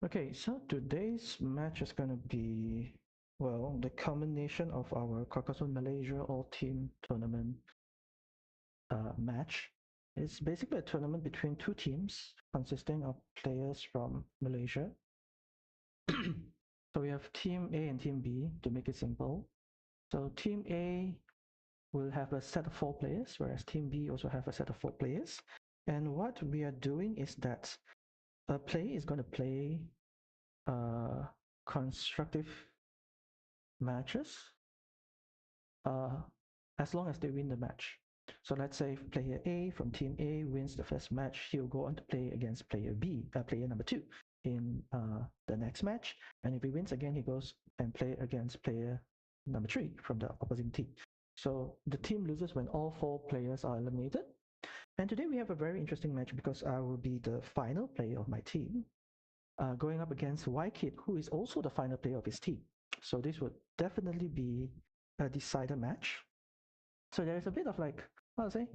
Okay, so today's match is going to be, well, the culmination of our Carcassonne Malaysia All-Team Tournament match. It's basically a tournament between two teams consisting of players from Malaysia. So we have Team A and Team B, to make it simple. So Team A will have a set of 4 players, whereas Team B also have a set of 4 players. And what we are doing is that a player is going to play constructive matches uh, as long as they win the match. So let's say player A from team A wins the first match, he'll go on to play against player B, player number 2 in the next match. And if he wins again, he goes and play against player number 3 from the opposing team. So the team loses when all 4 players are eliminated. And today we have a very interesting match because I will be the final player of my team, going up against YKid, who is also the final player of his team. So this would definitely be a decider match. So there is a bit of like, how to say,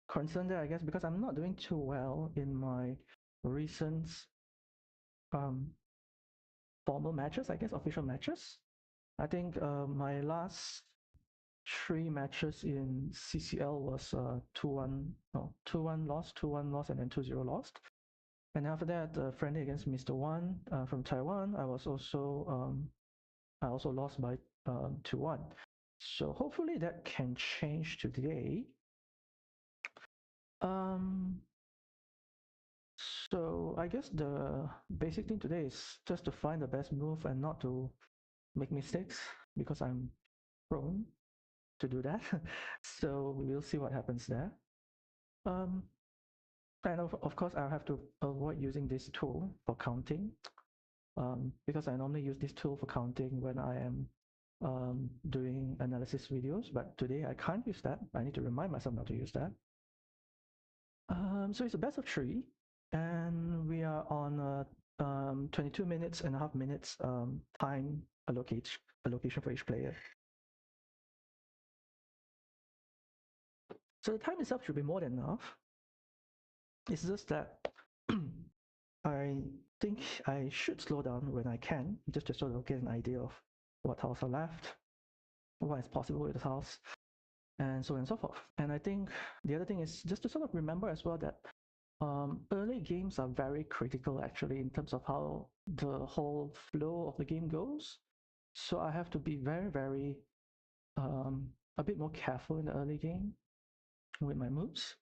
concern there, I guess, because I'm not doing too well in my recent formal matches, I guess, official matches. I think my last 3 matches in CCL was 2-1 lost, 2-1 lost, and then 2-0 lost. And after that, friendly against Mr. One from Taiwan, I also lost by 2-1. So hopefully that can change today. So I guess the basic thing today is just to find the best move and not to make mistakes, because I'm prone to do that. So we'll see what happens there. And of course, I'll have to avoid using this tool for counting, because I normally use this tool for counting when I am doing analysis videos, but today I can't use that. I need to remind myself not to use that. So it's a best of 3, and we are on 22 minutes and a half minutes time allocation for each player. So the time itself should be more than enough. It's just that I think I should slow down when I can, just to sort of get an idea of what tiles are left, what is possible with the tiles, and so on and so forth. And I think the other thing is just to sort of remember as well that early games are very critical actually in terms of how the whole flow of the game goes. So I have to be very, very a bit more careful in the early game with my moves.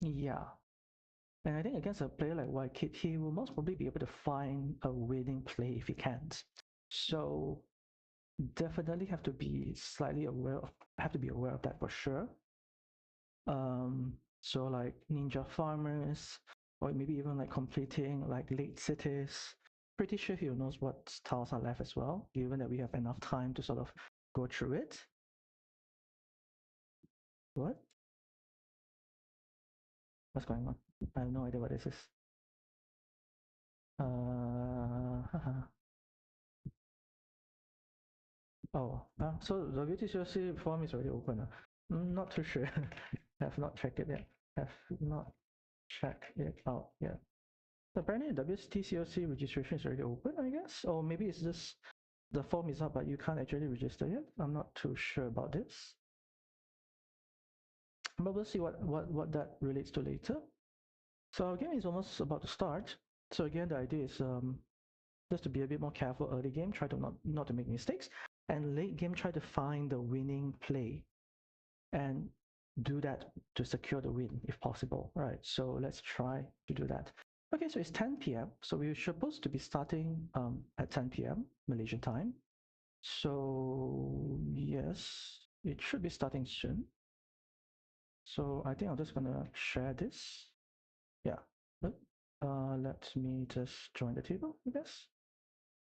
Yeah. And I think against a player like YKid, he will most probably be able to find a winning play if he can't. So definitely have to be slightly aware of, have to be aware of that for sure. So like ninja farmers, or maybe even like completing like late cities. Pretty sure he knows what tiles are left as well, given that we have enough time to sort of go through it. What? What's going on? I have no idea what this is. So the WTCC form is already open. Not too sure. Have not checked it yet. Have not checked it out yet. Apparently, the WTCC registration is already open, I guess, or maybe it's just the form is up, but you can't actually register yet. I'm not too sure about this, but we'll see what that relates to later. So our game is almost about to start. So again, the idea is just to be a bit more careful early game, try to not to make mistakes, and late game try to find the winning play and do that to secure the win if possible. All right, so let's try to do that. Okay, so it's 10 p.m. So we're supposed to be starting at 10 p.m. Malaysian time. So yes, it should be starting soon. So I think I'm just gonna share this. Yeah, let me just join the table, I guess.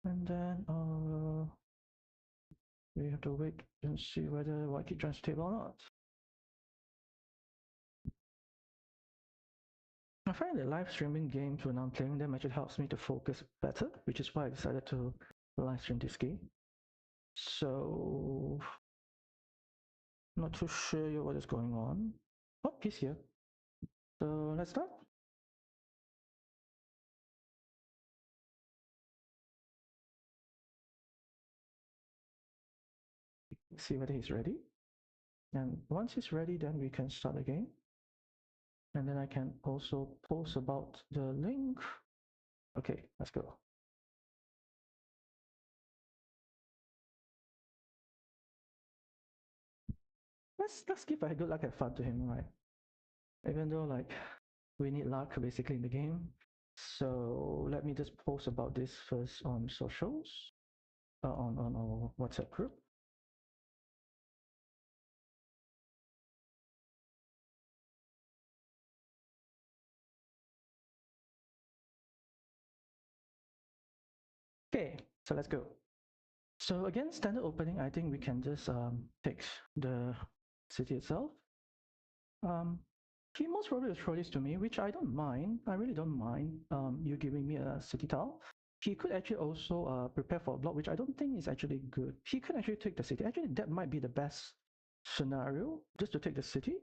And then we have to wait and see whether YKid joins the table or not. I find that live streaming games when I'm playing them actually helps me to focus better, which is why I decided to live stream this game. So, not too sure what is going on. Oh, he's here. So let's start. See whether he's ready. And once he's ready, then we can start again. And then I can also post about the link. Okay, let's go. Let's give a good luck and fun to him, right? Even though like we need luck basically in the game. So let me just post about this first on socials, on our WhatsApp group. Okay, so let's go. So again, standard opening, I think we can just take the city itself. He most probably will throw this to me, which I don't mind. I really don't mind you giving me a city tile. He could actually also prepare for a block, which I don't think is actually good. He could actually take the city. Actually, that might be the best scenario, just to take the city.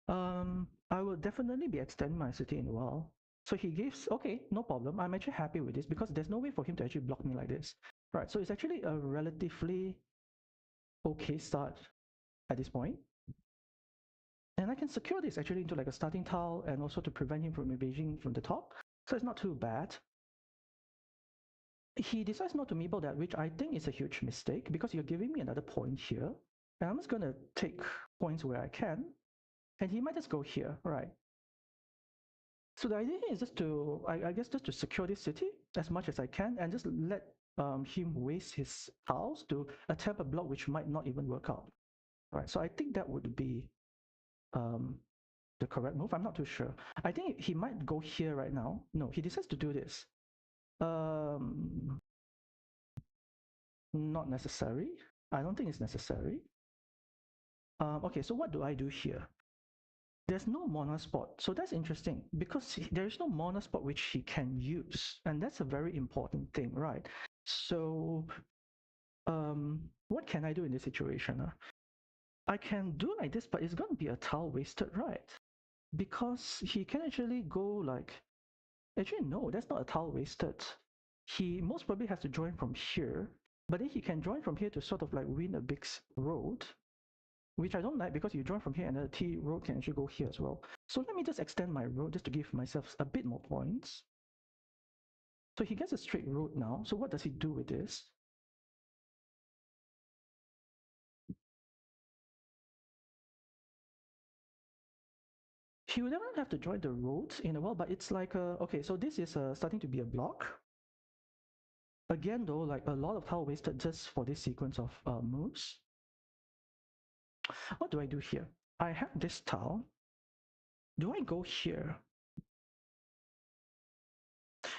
I will definitely be extending my city in a while. So he gives, okay, no problem. I'm actually happy with this because there's no way for him to actually block me like this. Right, so it's actually a relatively okay start at this point. And I can secure this actually into like a starting tile and also to prevent him from invading from the top. So it's not too bad. He decides not to meeple that, which I think is a huge mistake because you're giving me another point here. And I'm just going to take points where I can. And he might just go here, right? So the idea is just to, I guess, just to secure this city as much as I can and just let him waste his tiles to attempt a block which might not even work out. Right. So I think that would be the correct move. I'm not too sure. I think he might go here right now. No, he decides to do this. Not necessary. I don't think it's necessary. Okay, so what do I do here? There's no mono spot, so that's interesting because there is no mono spot which he can use, and that's a very important thing, right? So, what can I do in this situation? I can do like this, but it's going to be a tile wasted, right? Because he can actually go like, actually no, that's not a tile wasted. He most probably has to join from here, but then he can join from here to sort of like win a big road, which I don't like because you join from here and the T road can actually go here as well. So let me just extend my road just to give myself a bit more points. So he gets a straight road now. So what does he do with this? He would never have to join the roads in a while, but it's like, okay, so this is starting to be a block. Again, though, like a lot of tile wasted just for this sequence of moves. What do I do here? I have this tile. Do I go here?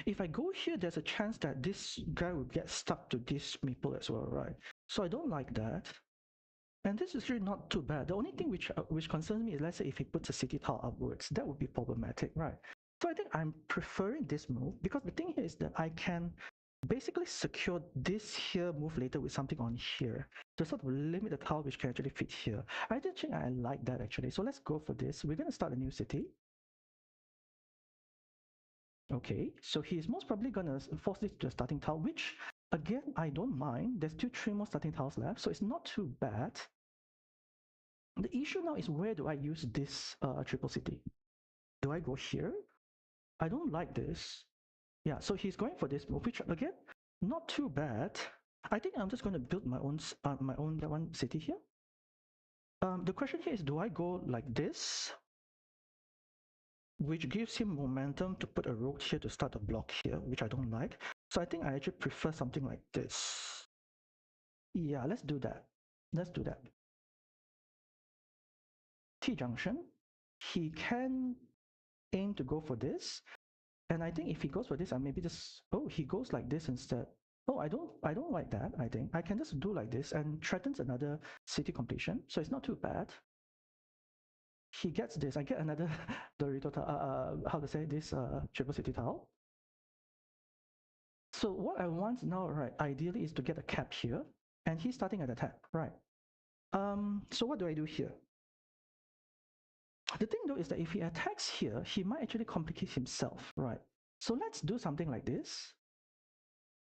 If I go here, there's a chance that this guy will get stuck to this maple as well, right? So I don't like that. And this is really not too bad. The only thing which concerns me is, let's say if he puts a city tile upwards, that would be problematic, right? So I think I'm preferring this move because the thing here is that I can basically secure this here move later with something on here to sort of limit the tile which can actually fit here. I did think I like that actually. So let's go for this. We're going to start a new city. Okay, so he's most probably going to force this to a starting tile, which again, I don't mind. There's still 3 more starting tiles left, so it's not too bad. The issue now is where do I use this triple city? Do I go here? I don't like this. Yeah, so he's going for this move, which again, not too bad. I think I'm just going to build my own one city here. The question here is, do I go like this, which gives him momentum to put a road here to start a block here, which I don't like. So I think I actually prefer something like this. Yeah, let's do that. Let's do that. T-junction, he can aim to go for this. And I think if he goes for this, I maybe just, oh, he goes like this instead. Oh, I don't like that. I think I can just do like this and threatens another city completion. So it's not too bad. He gets this. I get another Dorito, how to say this, triple city tile. So what I want now, right, ideally is to get a cap here, and he's starting at attack, right? So what do I do here? The thing though is that if he attacks here, he might actually complicate himself, right? So let's do something like this.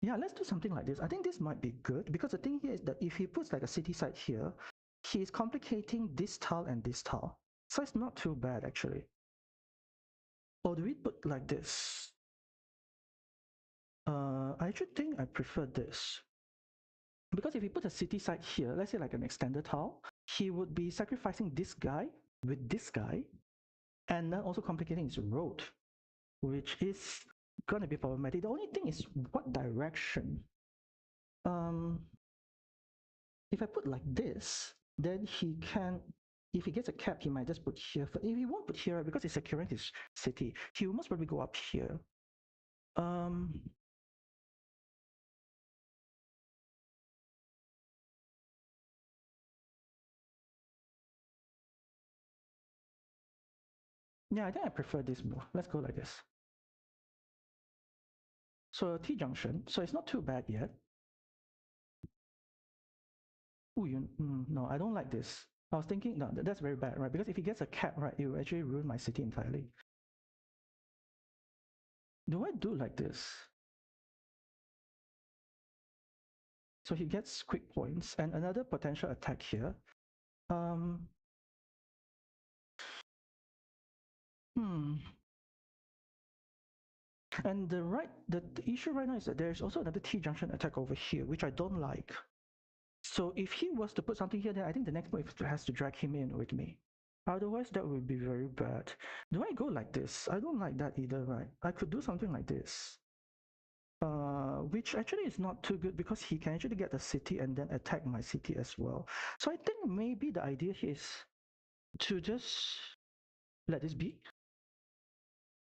Yeah, let's do something like this. I think this might be good because the thing here is that if he puts like a city site here, he is complicating this tile and this tile. So it's not too bad actually. Or do we put like this? I actually think I prefer this. Because if he put a city site here, let's say like an extended tile, he would be sacrificing this guy with this guy and then also complicating his road, which is going to be problematic. The only thing is what direction. If I put like this, then he can, if he gets a cap, he might just put here. But if he won't put here, because he's securing his city, he will most probably go up here. Yeah, I think I prefer this move. Let's go like this. So T-junction, so it's not too bad yet. Oh, no, I don't like this. I was thinking, no, that's very bad, right? Because if he gets a cap, right, it will actually ruin my city entirely. Do I do like this? So he gets quick points and another potential attack here. And the issue right now is that there's also another T-junction attack over here, which I don't like. So if he was to put something here, then I think the next move has to drag him in with me. Otherwise, that would be very bad. Do I go like this? I don't like that either, right? I could do something like this. Which actually is not too good because he can actually get the city and then attack my city as well. So I think maybe the idea here is to just let this be.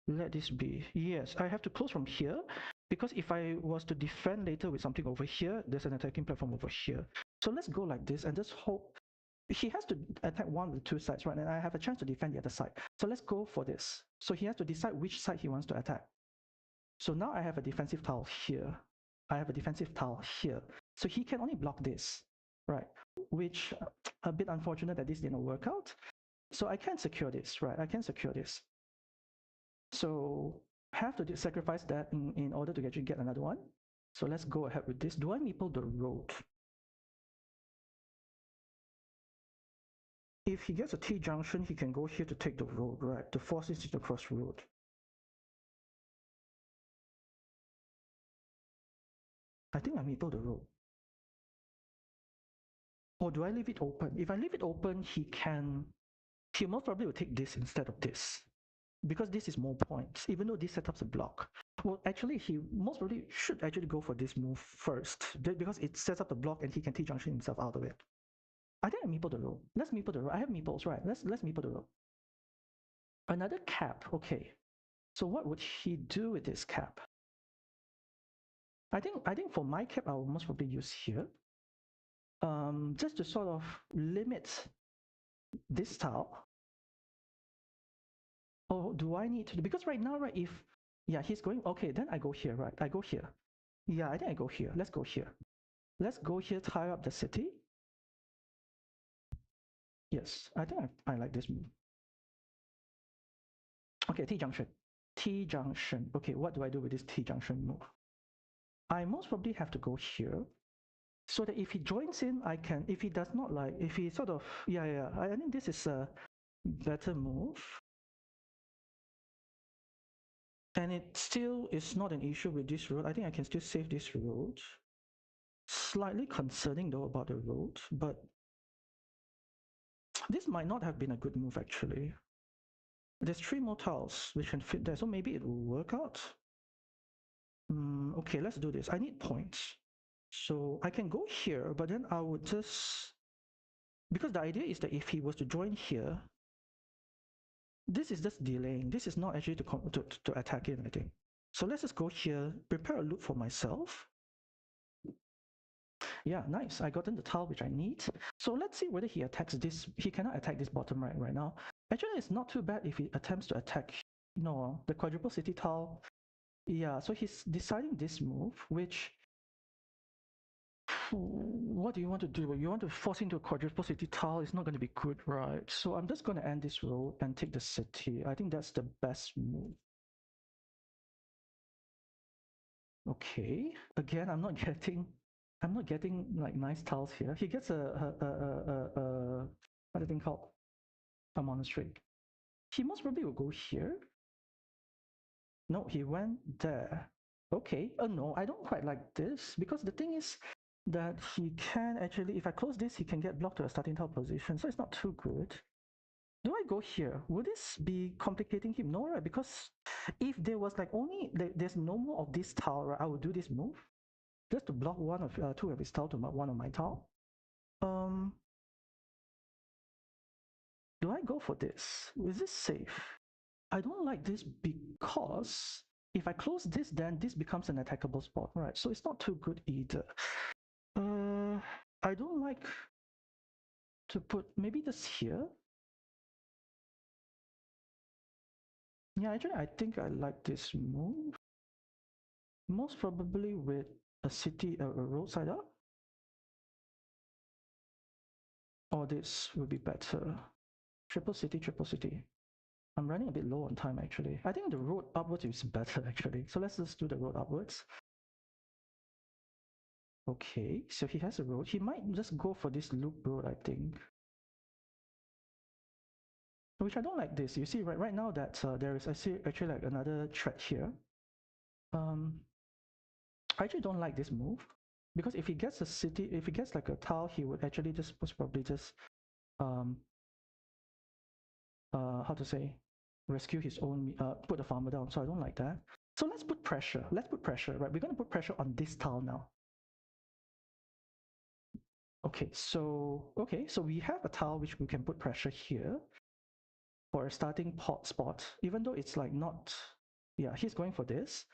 Let this be. Yes, I have to close from here because if I was to defend later with something over here, there's an attacking platform over here. So let's go like this and just hope he has to attack one of the two sides, right? And I have a chance to defend the other side. So let's go for this. So he has to decide which side he wants to attack. So now I have a defensive tile here. I have a defensive tile here. So he can only block this, right? Which a bit unfortunate that this didn't work out. So I can secure this, right? I can secure this. So have to sacrifice that in order to actually get another one. So let's go ahead with this. Do I meeple the road? If he gets a T-junction, he can go here to take the road, right? To force it to the crossroad. I think I meeple the road. Or do I leave it open? If I leave it open, he most probably will take this instead of this. Because this is more points, even though this setups a block. Well, actually, he most probably should actually go for this move first, because it sets up the block and he can T-junction himself out of it. I think I meeple the row. Let's meeple the row. I have meeples, right? Let's meeple the row. Another cap, okay. So what would he do with this cap? I think for my cap, I will most probably use here. Just to sort of limit this tile. Oh, do I need to? Because right now, right, if, yeah, he's going, okay, then I go here, right? I go here. Yeah, I think I go here. Let's go here. Let's go here, tie up the city. Yes, I think I like this move. Okay, T-junction. T-junction. Okay, what do I do with this T-junction move? I most probably have to go here so that if he joins in, I can, if he does not like, if he sort of, yeah, I think this is a better move. And it still is not an issue with this road. I think I can still save this road. Slightly concerning though about the road, but this might not have been a good move actually. There's 3 more tiles which can fit there, so maybe it will work out. Okay, let's do this. I need points. So I can go here, but then I would just, because the idea is that if he was to join here, this is just delaying. This is not actually to attack it, I think. So let's just go here, prepare a loop for myself. Yeah, nice. I gotten the tile which I need. So let's see whether he attacks this. He cannot attack this bottom right now. Actually, it's not too bad if he attempts to attack, no, the quadruple city tile. Yeah, so he's deciding this move, which what do you want to do? You want to force into a quadruple city tile, it's not going to be good, right? So I'm just going to end this road and take the city. I think that's the best move. Okay, again, I'm not getting like nice tiles here. He gets a what is it called? A monastery. He most probably will go here. No, he went there. Okay. No, I don't quite like this because the thing is that he can actually, if I close this, he can get blocked to a starting tile position. So it's not too good. Do I go here? Would this be complicating him? No, right? Because if there was like only, there's no more of this tile, right? I would do this move just to block one of two of his tile to one of my tile. Do I go for this? Is this safe? I don't like this because if I close this, then this becomes an attackable spot, right? So it's not too good either. I don't like to put maybe this here. Yeah, actually, I think I like this move. Most probably with a city, a roadside up. Or this would be better. Triple city, triple city. I'm running a bit low on time actually. I think the road upwards is better actually. So let's just do the road upwards. Okay, so he has a road. He might just go for this loop road, I think. Which I don't like this. You see, right now that there is actually like another threat here. I actually don't like this move because if he gets a city, if he gets like a tile, he would actually just most probably just how to say, rescue his own, put the farmer down. So I don't like that. So let's put pressure. Let's put pressure, right? We're going to put pressure on this tile now. Okay, so we have a tile which we can put pressure here for a starting pot spot, even though it's like not, yeah, he's going for this.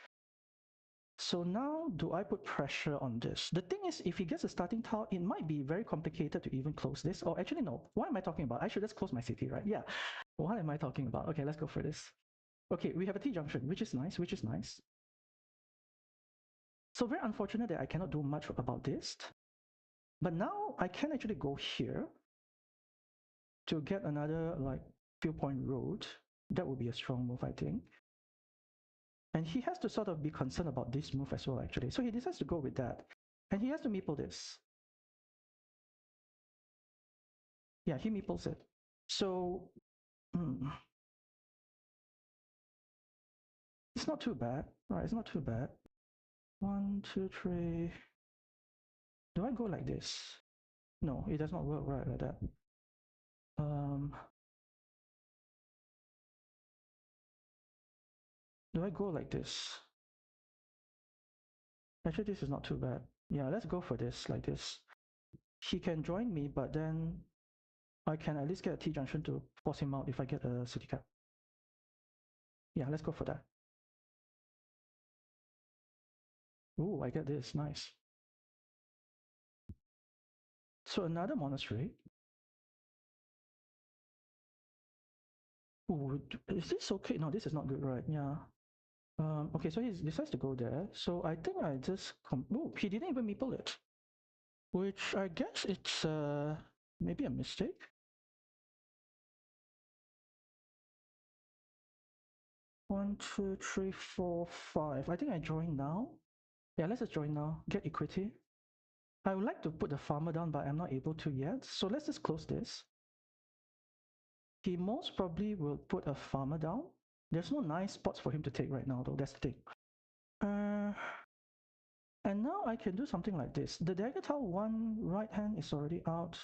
So now do I put pressure on this? The thing is, if he gets a starting tile, it might be very complicated to even close this. Oh, actually, no. What am I talking about? I should just close my city, right? Yeah. What am I talking about? Okay, let's go for this. Okay, we have a T-junction, which is nice, which is nice. So very unfortunate that I cannot do much about this. But now I can actually go here to get another like viewpoint road. That would be a strong move, I think. And he has to sort of be concerned about this move as well, actually. So he decides to go with that. And he has to meeple this. Yeah, he meeples it. So it's not too bad. Right, it's not too bad. 1, 2, 3. Do I go like this? No, it does not work right like that. Do I go like this? Actually, this is not too bad. Yeah, let's go for this, like this. He can join me, but then I can at least get a T-junction to force him out if I get a city cap. Yeah, let's go for that. Ooh, I get this, nice. So another monastery. Ooh, is this okay? No, this is not good, right? Yeah. Okay, so he decides to go there. So I think I just ooh, he didn't even meeple it. Which I guess it's maybe a mistake. One, two, three, four, five. I think I join now. Yeah, let's just join now. Get equity. I would like to put the farmer down, but I'm not able to yet. So let's just close this. He most probably will put a farmer down. There's no nice spots for him to take right now, though. That's the thing. And now I can do something like this. The dagger tile 1 right hand is already out.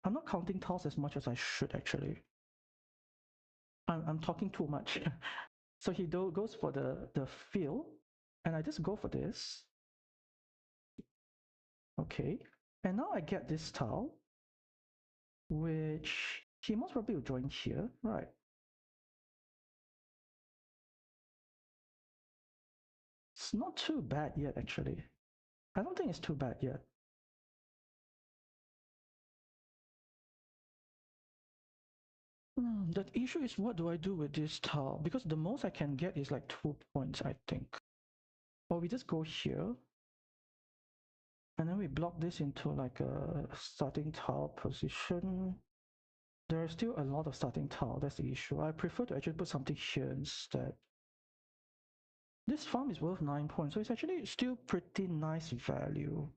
I'm not counting tiles as much as I should, actually. I'm talking too much. So he goes for the field, and I just go for this. Okay. And now I get this tile, which he most probably will join here, right? It's not too bad yet, actually. I don't think it's too bad yet. The issue is what do I do with this tile? Because the most I can get is like 2 points, I think. Or we just go here. And then we block this into like a starting tile position. There are still a lot of starting tile, that's the issue. I prefer to actually put something here instead. This farm is worth 9 points, so it's actually still pretty nice value.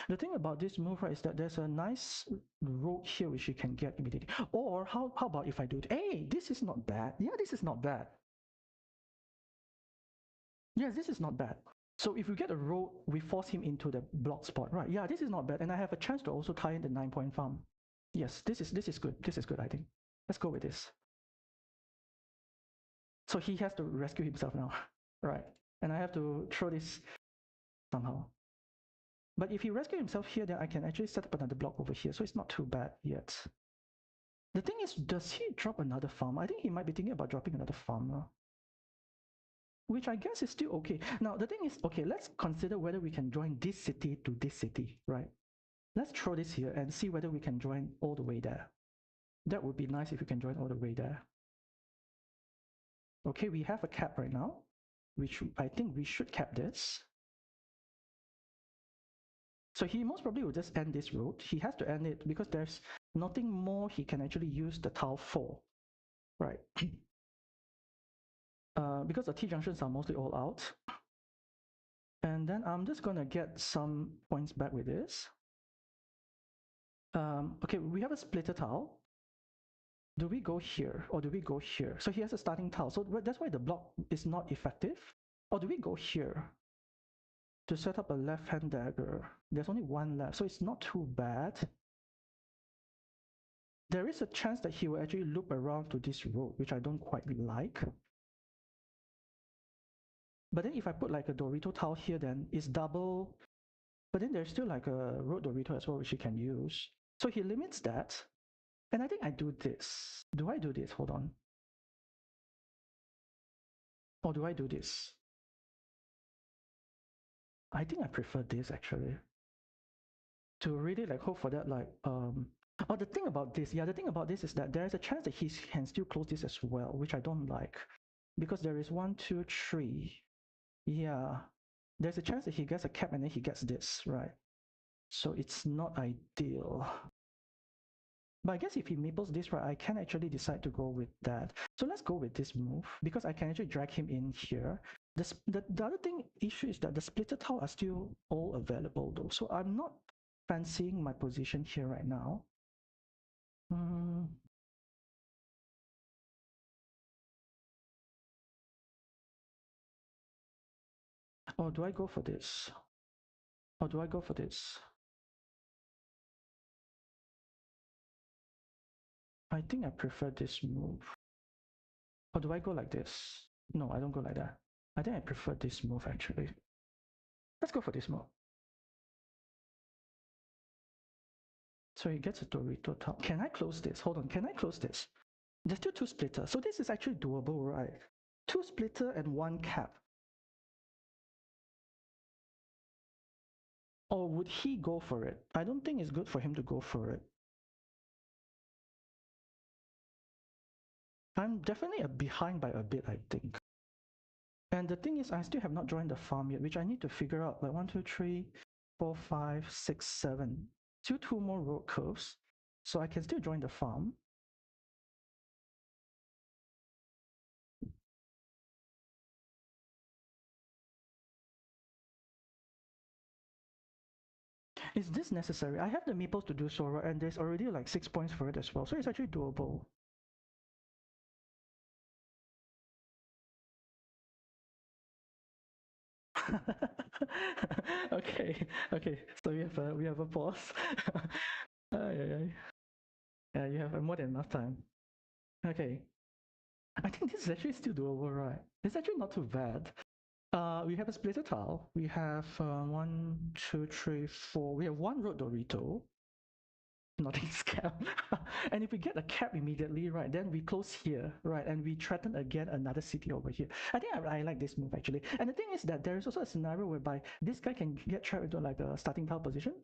The thing about this move, right, is that there's a nice road here which you can get immediately. Or how about if I do it? Hey, this is not bad. Yeah, this is not bad. Yes, this is not bad. So if we get a road, we force him into the block spot, right? Yeah, this is not bad. And I have a chance to also tie in the 9-point farm. Yes, this is good. This is good, I think. Let's go with this. So he has to rescue himself now, right? And I have to throw this somehow. But if he rescues himself here, then I can actually set up another block over here. So it's not too bad yet. The thing is, does he drop another farmer? I think he might be thinking about dropping another farmer, which I guess is still okay. Now, the thing is, okay, let's consider whether we can join this city to this city, right? Let's throw this here and see whether we can join all the way there. That would be nice if we can join all the way there. Okay, we have a cap right now, which I think we should cap this. So he most probably will just end this road. He has to end it because there's nothing more he can actually use the tile for, right? Because the T-junctions are mostly all out. And then I'm just going to get some points back with this. Okay, we have a splitter tile. Do we go here or do we go here? So he has a starting tile. So that's why the block is not effective. Or do we go here to set up a left-hand dagger? There's only one left, so it's not too bad. There is a chance that he will actually loop around to this road, which I don't quite like. But then if I put like a Dorito tile here, then it's double. But then there's still like a road Dorito as well, which he can use. So he limits that. And I think I do this. Do I do this? Hold on. Or do I do this? I think I prefer this actually. To really like hope for that like Oh, the thing about this, yeah, the thing about this is that there is a chance that he can still close this as well, which I don't like. Because there is 1, 2, 3. Yeah. There's a chance that he gets a cap and then he gets this, right? So it's not ideal. But I guess if he maples this, right, I can actually decide to go with that. So let's go with this move because I can actually drag him in here. The other issue is that the splitter tile are still all available though. So I'm not fancying my position here right now. Oh, do I go for this? Or do I go for this? I think I prefer this move. Or do I go like this? No, I don't go like that. I think I prefer this move actually. Let's go for this move. So he gets a Dorito tile. Can I close this? Hold on, can I close this? There's still 2 splitter. So this is actually doable, right? 2 splitter and 1 cap. Or would he go for it? I don't think it's good for him to go for it. I'm definitely behind by a bit, I think. And the thing is, I still have not joined the farm yet, which I need to figure out. Like 1, 2, 3, 4, 5, 6, 7. Still 2 more road curves. So I can still join the farm. Is this necessary? I have the meeples to do so, right? And there's already like 6 points for it as well. So it's actually doable. Okay, okay. So we have a pause. Yeah, you have more than enough time. Okay. I think this is actually still doable, right? It's actually not too bad. We have a splitter tile. We have 1, 2, 3, 4. We have 1 road Dorito. Nothing scam. And if we get a cap immediately, right, then we close here, right, and we threaten again another city over here. I think I like this move actually. And the thing is that there is also a scenario whereby this guy can get trapped into like a starting tile position.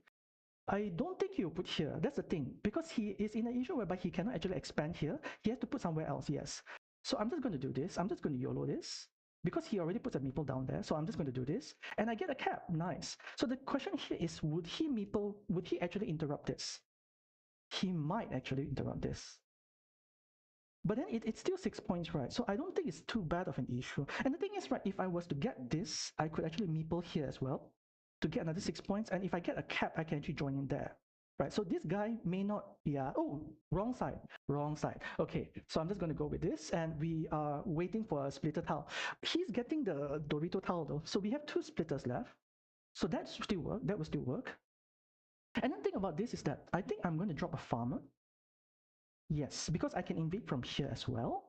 I don't think he'll put here. That's the thing. Because he is in an issue whereby he cannot actually expand here. He has to put somewhere else, yes. So I'm just going to do this. I'm just going to YOLO this because he already puts a meeple down there. So I'm just going to do this and I get a cap. Nice. So the question here is, would he actually interrupt this? He might actually interrupt this. But then it's still 6 points, right? So I don't think it's too bad of an issue. And the thing is, right, if I was to get this, I could actually meeple here as well to get another 6 points. And if I get a cap, I can actually join in there. Right, so this guy may not, yeah, oh, wrong side. Okay, so I'm just going to go with this, and we are waiting for a splitter tile. He's getting the Dorito tile though, so we have 2 splitters left. So that will still work. And the thing about this is that I think I'm going to drop a farmer. Yes, because I can invade from here as well.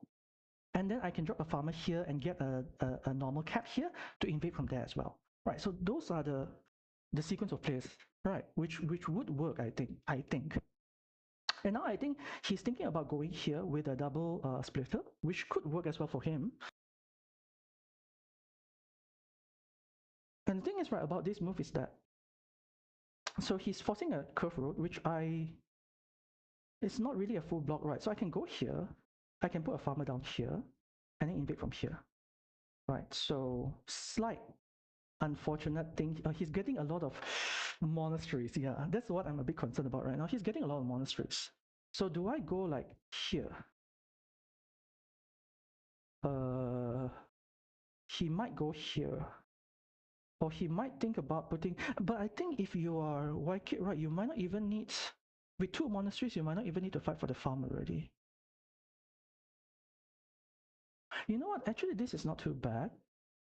And then I can drop a farmer here and get a normal cap here to invade from there as well. Right, so those are the sequence of plays, right, which would work, I think. And now I think he's thinking about going here with a double splitter, which could work as well for him. And the thing is, right, about this move is that, so he's forcing a curve road, which it's not really a full block, right? So I can go here, I can put a farmer down here, and then invade from here, right? So slight unfortunate thing, he's getting a lot of monasteries. Yeah, that's what I'm a bit concerned about right now. He's getting a lot of monasteries. So do I go like here? He might go here, or he might think about putting, but I think if you are Waikid, right, you might not even need, with 2 monasteries, you might not even need to fight for the farm already. You know what, actually this is not too bad.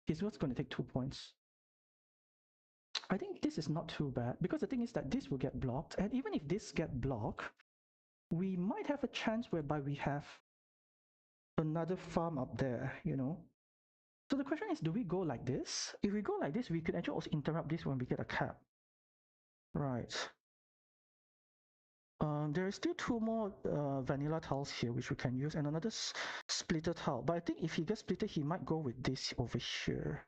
He's just going to take 2 points. I think this is not too bad, because the thing is that this will get blocked, and even if this get blocked, we might have a chance whereby we have another farm up there, you know. So the question is, do we go like this? If we go like this, we could actually also interrupt this when we get a cap. Right. There is still 2 more vanilla tiles here which we can use, and another splitter tile. But I think if he gets splitter, he might go with this over here.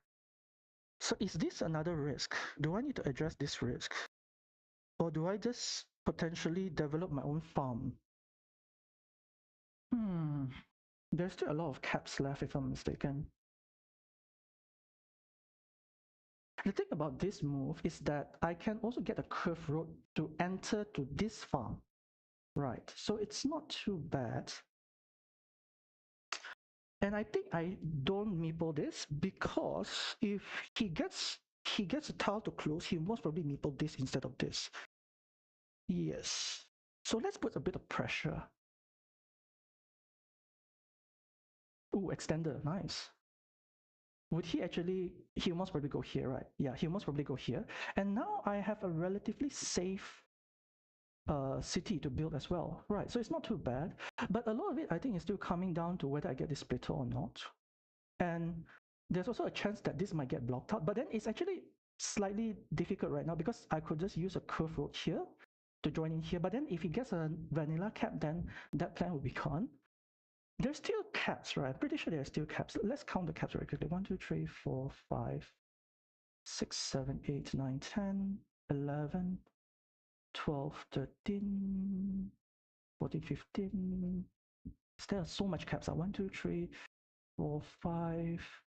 So is this another risk? Do I need to address this risk? Or do I just potentially develop my own farm? There's still a lot of caps left if I'm mistaken. The thing about this move is that I can also get a curve road to enter to this farm. Right, so it's not too bad. And I think I don't meeple this because if he gets a tile to close, he most probably meeple this instead of this. Yes. So let's put a bit of pressure. Ooh, extender, nice. Would he actually, he'll most probably go here, right? Yeah, he'll most probably go here. And now I have a relatively safe city to build as well. Right, so it's not too bad. But a lot of it, I think, is still coming down to whether I get this splitter or not. And there's also a chance that this might get blocked out. But then it's actually slightly difficult right now because I could just use a curve road here to join in here. But then if he gets a vanilla cap, then that plan will be gone. There's still caps, right? I'm pretty sure there's still caps. Let's count the caps very quickly. 1, 2, 3, 4, 5, 6, 7, 8, 9, 10, 11, 12, 13, 14, 15. There are so much caps. 1, 2, 3, 4, 5,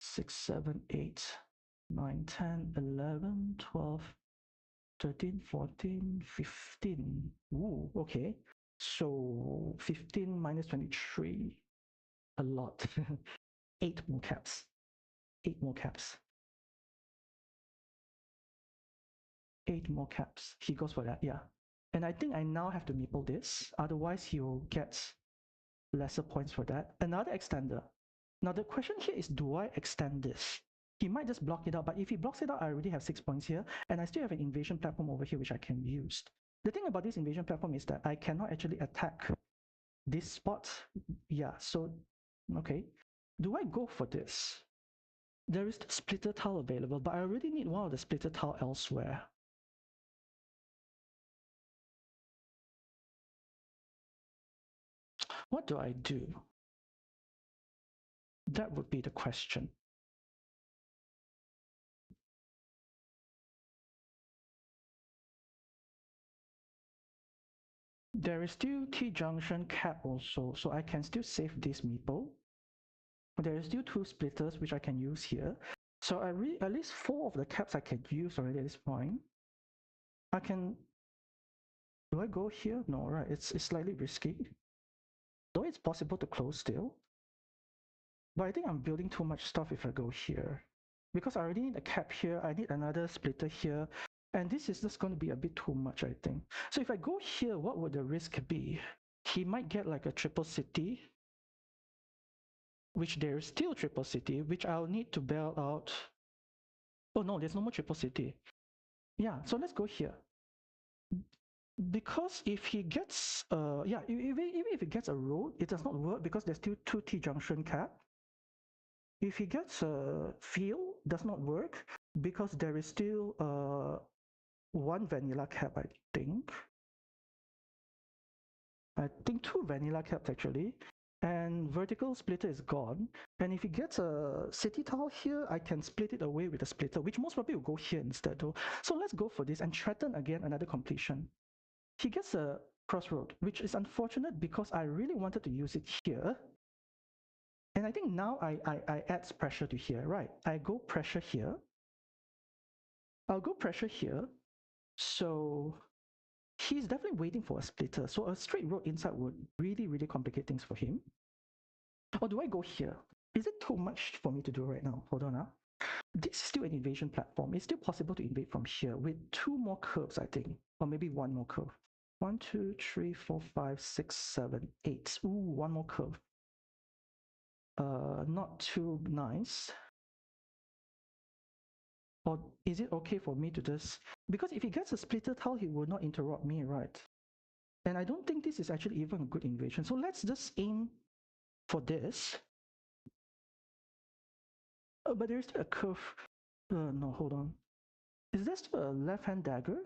6, 7, 8, 9, 10, 11, 12, 13, 14, 15. Ooh, okay. So 15 minus 23. A lot. 8 more caps. 8 more caps. 8 more caps. He goes for that, yeah. And I think I now have to meeple this. Otherwise, he'll get lesser points for that. Another extender. Now, the question here is, do I extend this? He might just block it out, but if he blocks it out, I already have 6 points here, and I still have an invasion platform over here, which I can use. The thing about this invasion platform is that I cannot actually attack this spot. Yeah, so, okay. Do I go for this? There is the splitter tile available, but I already need one of the splitter tile elsewhere. What do I do? That would be the question. There is still T-junction cap also, so I can still save this meeple. There is still 2 splitters which I can use here. So at least 4 of the caps I can use already at this point. I can... Do I go here? No, right, it's slightly risky. Though it's possible to close still. But I think I'm building too much stuff if I go here. Because I already need a cap here, I need another splitter here, and this is just going to be a bit too much, I think. So if I go here, what would the risk be? He might get like a triple city, which there's still triple city, which I'll need to bail out. Oh no, there's no more triple city. Yeah, so let's go here. Because if he gets, even if he gets a road, it does not work because there's still 2 T-junction cap. If he gets a field, does not work because there is still 1 vanilla cap, I think. I think 2 vanilla caps actually. And vertical splitter is gone. And if he gets a city tile here, I can split it away with a splitter, which most probably will go here instead though. So let's go for this and threaten again another completion. He gets a crossroad, which is unfortunate because I really wanted to use it here. And I think now I add pressure to here, right? I go pressure here. I'll go pressure here. So he's definitely waiting for a splitter. So a straight road inside would really, really complicate things for him. Or do I go here? Is it too much for me to do right now? Hold on. This is still an invasion platform. It's still possible to invade from here with 2 more curves, I think. Or maybe 1 more curve. 1, 2, 3, 4, 5, 6, 7, 8. Ooh, 1 more curve. Not too nice. Or is it okay for me to just... Because if he gets a splitter tile, he will not interrupt me, right? And I don't think this is actually even a good invasion. So let's just aim for this. But there's still a curve. No, hold on. Is there still a left-hand dagger?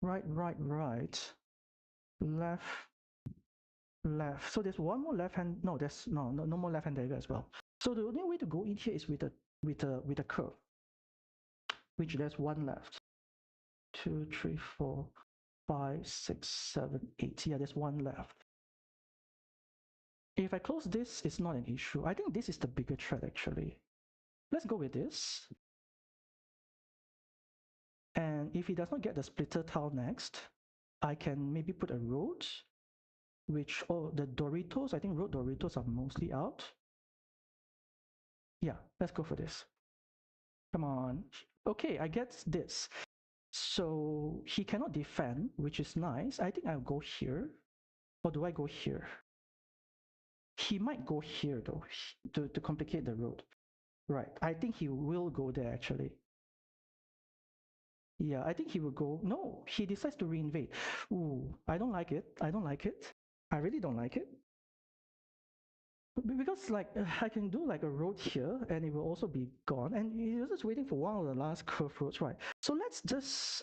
Right. Left. So there's 1 more left-hand. No, there's no more left-hand dagger as well. So the only way to go in here is with a curve, which there's 1 left. 2, 3, 4, 5, 6, 7, 8. Yeah, there's 1 left. If I close this, it's not an issue. I think this is the bigger threat actually. Let's go with this. And if he does not get the splitter tile next, I can maybe put a road, which, the Doritos, I think road Doritos are mostly out. Yeah, let's go for this. Come on. Okay, I get this. So he cannot defend, which is nice. I think I'll go here. Or do I go here? He might go here though, to complicate the road. Right, I think he will go there actually. Yeah, I think he will go. No, he decides to reinvade. Ooh, I don't like it. I really don't like it. Because like I can do like a road here and it will also be gone. And you're just waiting for one of the last curve roads, right? So let's just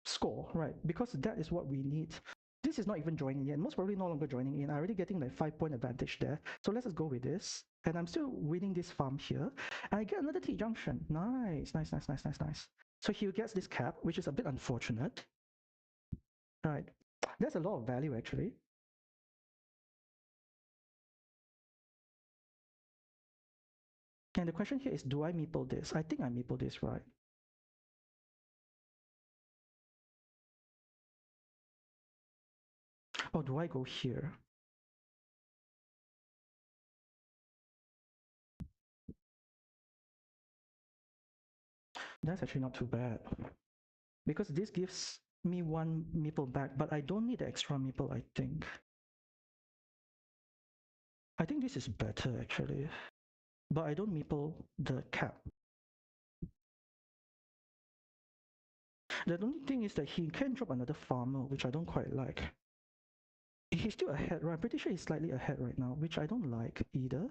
score, right? Because that is what we need. This is not even joining yet. Most probably no longer joining in. I'm already getting like 5-point advantage there. So let's just go with this. And I'm still winning this farm here. And I get another T-junction. Nice. So he gets this cap, which is a bit unfortunate. Right. There's a lot of value actually. And the question here is, do I meeple this? I think I meeple this, right? Or do I go here? That's actually not too bad. Because this gives me 1 meeple back, but I don't need the extra meeple, I think. I think this is better actually. But I don't meeple the cap. The only thing is that he can drop another farmer, which I don't quite like. He's still ahead, right? I'm pretty sure he's slightly ahead right now, which I don't like either.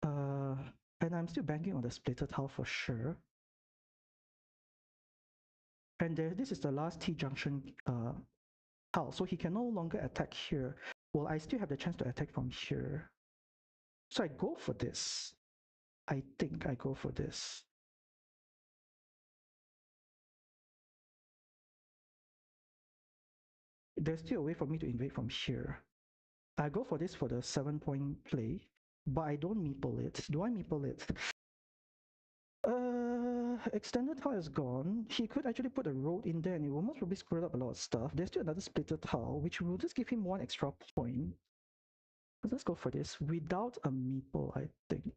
And I'm still banking on the splitter tile for sure. And this is the last T-junction tile, so he can no longer attack here. Well, I still have the chance to attack from here. So I go for this. I think I go for this. there's still a way for me to invade from here. I go for this for the 7-point play, but I don't meeple it. Do I meeple it? Extended tile is gone. He could actually put a road in there and it will most probably screw up a lot of stuff. There's still another splitter tile, which will just give him one extra point. Let's go for this without a meeple, I think.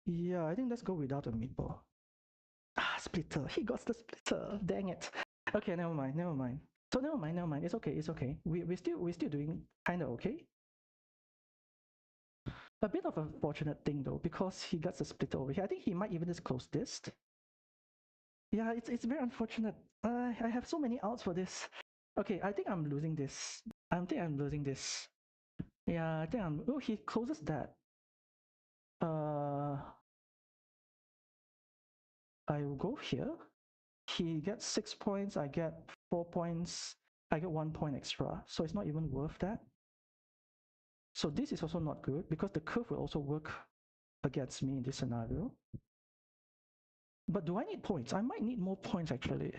Yeah, I think let's go without a meeple. Ah, splitter. He got the splitter. Dang it. Okay, never mind, never mind. So never mind, never mind. It's okay, it's okay. We're still doing kinda okay. A bit of a fortunate thing though, because he got the splitter over here. I think he might even just close this. Yeah, it's very unfortunate. I have so many outs for this. Okay, I think I'm losing this. I think I'm losing this. Yeah, I think I'm. Oh, he closes that. I will go here. He gets 6 points. I get 4 points. I get 1 point extra. So it's not even worth that. So this is also not good because the curve will also work against me in this scenario. But do I need points? I might need more points actually.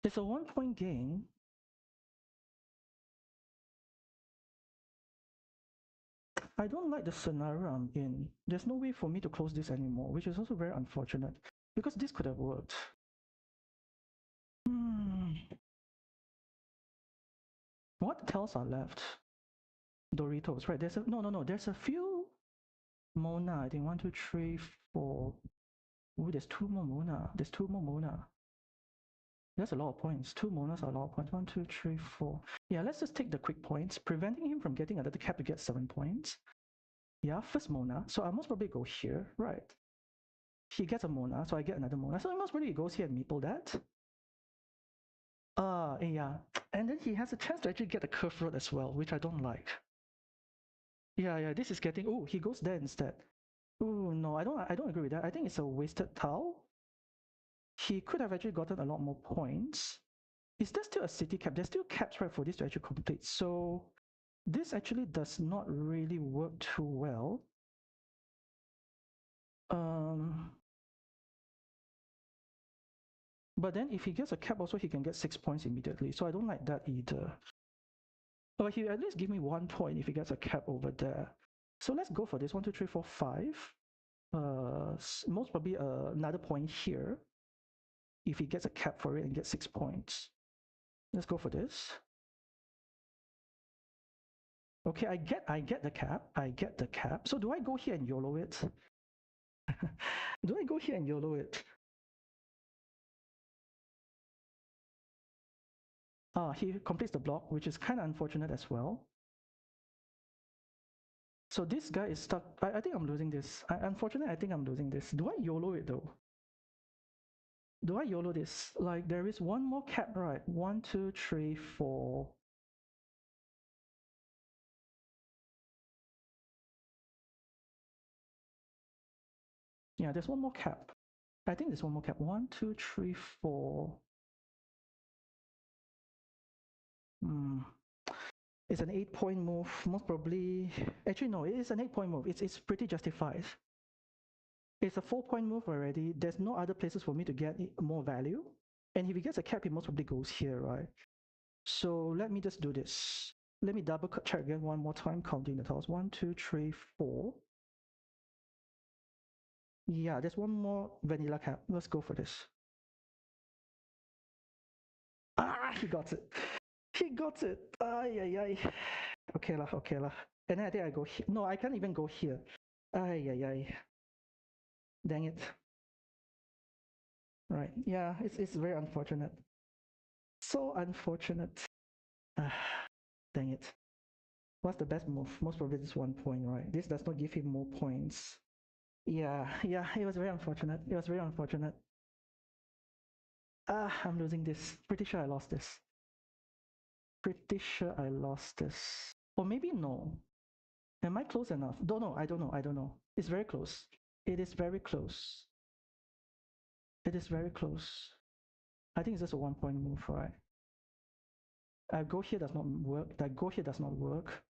It's a 1-point gain. I don't like the scenario I'm in. There's no way for me to close this anymore, which is also very unfortunate because this could have worked. What tiles are left? Doritos, right? There's a no. There's a few Mona. I think 1, 2, 3, 4. Ooh, there's 2 more Mona. There's 2 more Mona. That's a lot of points. 2 Monas are a lot of points. 1, 2, 3, 4. Yeah, let's just take the quick points, preventing him from getting another cap to get 7 points. Yeah, first Mona. So I most probably go here, right? He gets a Mona, so I get another Mona. So I most probably goes here and meeple that. Yeah. And then he has a chance to actually get a curve road as well, which I don't like. Yeah, this is getting. Oh, he goes there instead. Oh no, I don't agree with that. I think it's a wasted tile. He could have actually gotten a lot more points. Is there still a city cap? There's still caps right for this to actually complete. So this actually does not really work too well. But then if he gets a cap also, he can get 6 points immediately. So I don't like that either. But he at least give me 1 point if he gets a cap over there. So let's go for this. 1, 2, 3, 4, 5. Most probably another point here if he gets a cap for it and gets 6 points. Let's go for this. Okay, I get the cap. I get the cap. So do I go here and YOLO it? Do I go here and YOLO it? He completes the block, which is kind of unfortunate as well. So this guy is stuck. I think I'm losing this. Unfortunately, I think I'm losing this. Do I YOLO it though? Do I YOLO this? Like there is one more cap, right? 1, 2, 3, 4. Yeah, there's one more cap. I think there's one more cap. 1, 2, 3, 4. It's an 8-point move. Most probably. Actually, no, it is an 8-point move. It's pretty justified. It's a 4-point move already. There's no other places for me to get more value. And if he gets a cap, he most probably goes here, right? So let me just do this. Let me double check again one more time, counting the tiles. 1, 2, 3, 4. Yeah, there's one more vanilla cap. Let's go for this. Ah, he got it. He got it. Ay, ay, ay. Okay lah, okay lah. And then I think I go here. No, I can't even go here. Ay, ay, ay. Dang it. Right. Yeah, it's very unfortunate. So unfortunate. Ah, dang it. What's the best move? Most probably this 1 point, right? This does not give him more points. Yeah, it was very unfortunate. It was very unfortunate. I'm losing this. Pretty sure I lost this. Pretty sure I lost this. Or maybe no. Am I close enough? Don't know. I don't know. I don't know. It's very close. It is very close. It is very close. I think it's just a 1 point move, right? I go here does not work. That go here does not work.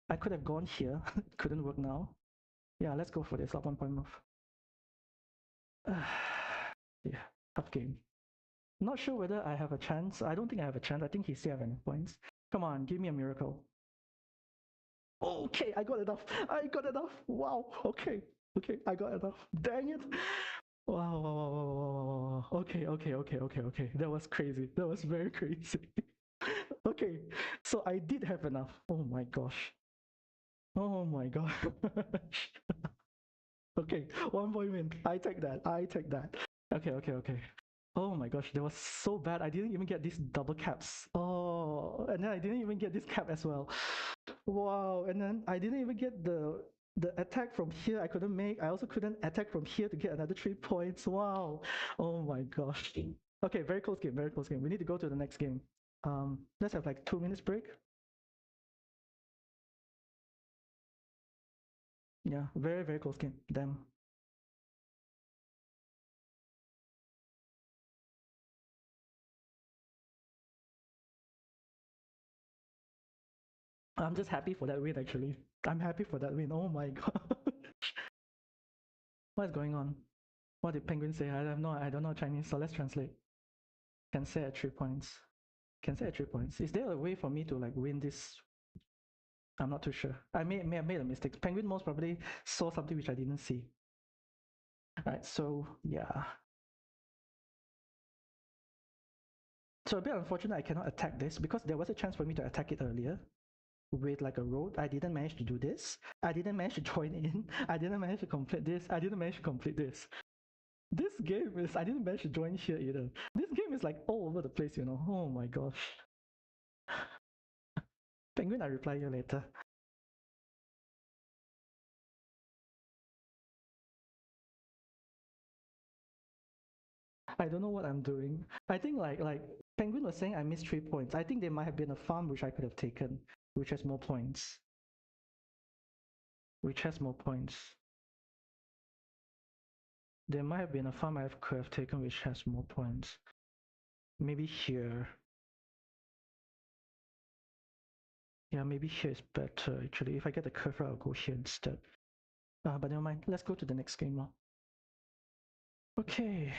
I could have gone here. Couldn't work now. Yeah, let's go for this up 1 point move. Yeah, tough game. Not sure whether I have a chance. I don't think I have a chance. I think he still have enough points. Come on, give me a miracle. Okay, I got enough. I got enough. Wow. Okay. Okay, I got enough. Dang it. Wow, wow, wow, wow, wow, wow, wow, wow. Okay, okay, okay, okay, okay. That was crazy. That was very crazy. Okay, so I did have enough. Oh my gosh. Oh my gosh. Okay, 1 point win. I take that. I take that. Okay, okay, okay. Oh my gosh, that was so bad. I didn't even get these double caps. Oh, and then I didn't even get this cap as well. Wow, and then I didn't even get the attack from here. I couldn't make. I also couldn't attack from here to get another 3 points. Wow. Oh my gosh. Okay, very close game. Very close game. We need to go to the next game. Let's have like 2 minutes break. Yeah, very very close game. Damn. I'm just happy for that win actually. I'm happy for that win. Oh my god. What's going on? What did Penguin say? I don't know Chinese, so let's translate. Can say at 3 points. Can say at 3 points. Is there a way for me to like win this? I'm not too sure. May have made a mistake. Penguin most probably saw something which I didn't see. Right, so yeah. So a bit unfortunate I cannot attack this because there was a chance for me to attack it earlier with like a road. I didn't manage to do this. I didn't manage to join in. I didn't manage to complete this. I didn't manage to complete this. This game is, I didn't manage to join here either. This game is like all over the place, you know. Oh my gosh. Penguin, I reply you later. I don't know what I'm doing. I think like Penguin was saying I missed 3 points. I think there might have been a farm which I could have taken, which has more points. Which has more points. There might have been a farm I could have taken which has more points. Maybe here. Yeah, maybe here is better actually. If I get the curve, I'll go here instead. But never mind. Let's go to the next game now. Okay.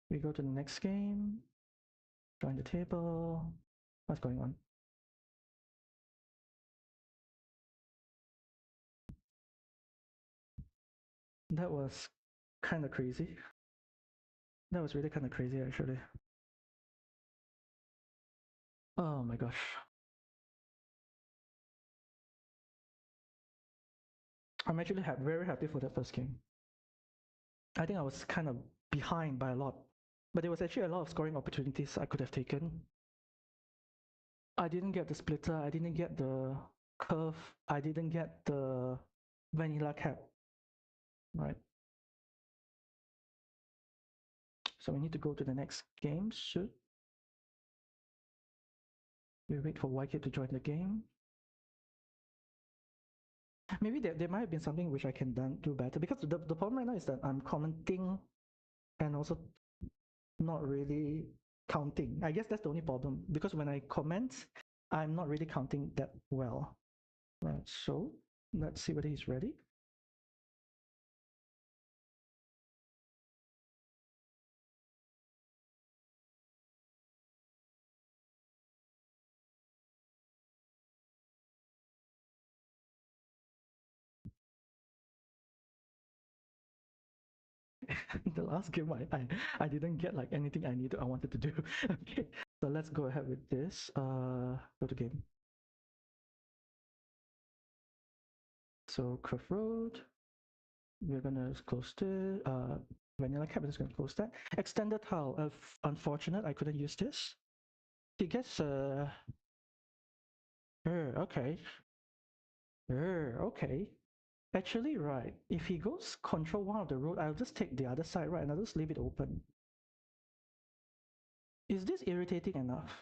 We go to the next game. Join the table. What's going on? That was kind of crazy. That was really kind of crazy actually. Oh my gosh. I'm actually very happy for that first game. I think I was kind of behind by a lot, but there was actually a lot of scoring opportunities I could have taken. I didn't get the splitter, I didn't get the curve, I didn't get the vanilla cap, right? So we need to go to the next game soon. We wait for YK to join the game. Maybe there might have been something which I can do better because the problem right now is that I'm commenting and also not really counting. I guess that's the only problem because when I comment, I'm not really counting that well. Right, so let's see whether he's ready. The last game I didn't get like anything I wanted to do. Okay, so let's go ahead with this. Go to game. So Curve Road. We're gonna close the vanilla cap is gonna close that. Extended tile. Unfortunate I couldn't use this. He gets okay. Okay. Actually, right. If he goes control one of the road, I'll just take the other side, right? And I'll just leave it open. Is this irritating enough?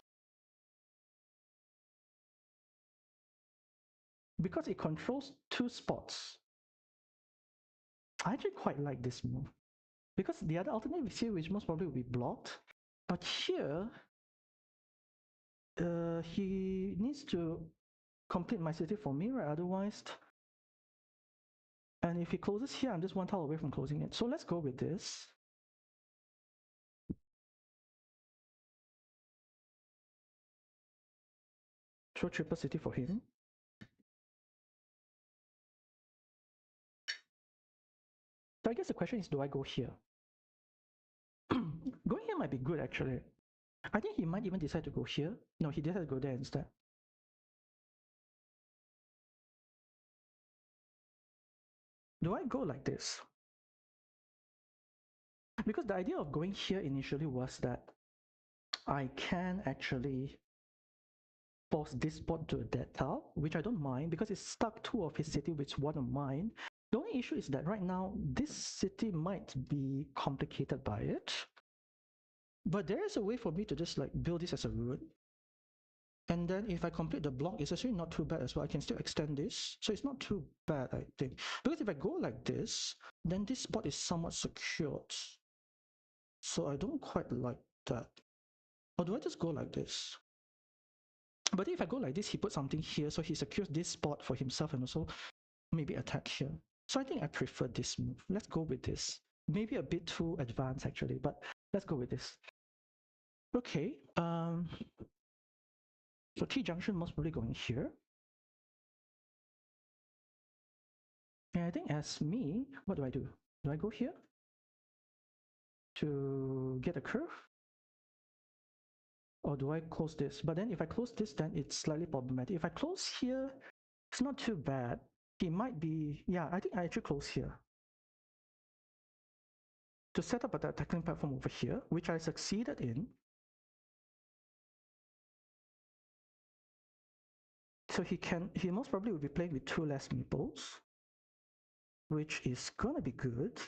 Because it controls 2 spots. I actually quite like this move. Because the other alternative is here, which most probably will be blocked. But here, he needs to complete my city for me, right? Otherwise, and if he closes here, I'm just one tile away from closing it. So let's go with this. Throw triple city for him. So I guess the question is, do I go here? Going here might be good, actually. I think he might even decide to go here. No, he decided to go there instead. Do I go like this? Because the idea of going here initially was that I can actually force this spot to a dead tile, which I don't mind because it's stuck two of his city, which one of mine. The only issue is that right now, this city might be complicated by it. But there is a way for me to just like build this as a route. And then if I complete the block, it's actually not too bad as well. I can still extend this. So it's not too bad, I think. Because if I go like this, then this spot is somewhat secured. So I don't quite like that. Or do I just go like this? But if I go like this, he puts something here, so he secures this spot for himself and also maybe attack here. So I think I prefer this move. Let's go with this. Maybe a bit too advanced actually, but let's go with this. Okay, so T-junction most probably going here. And I think as me, what do? Do I go here to get a curve? Or do I close this? But then if I close this, then it's slightly problematic. If I close here, it's not too bad. It might be, yeah, I think I actually close here to set up a tackling platform over here, which I succeeded in. So he most probably will be playing with two less meeples, which is gonna be good.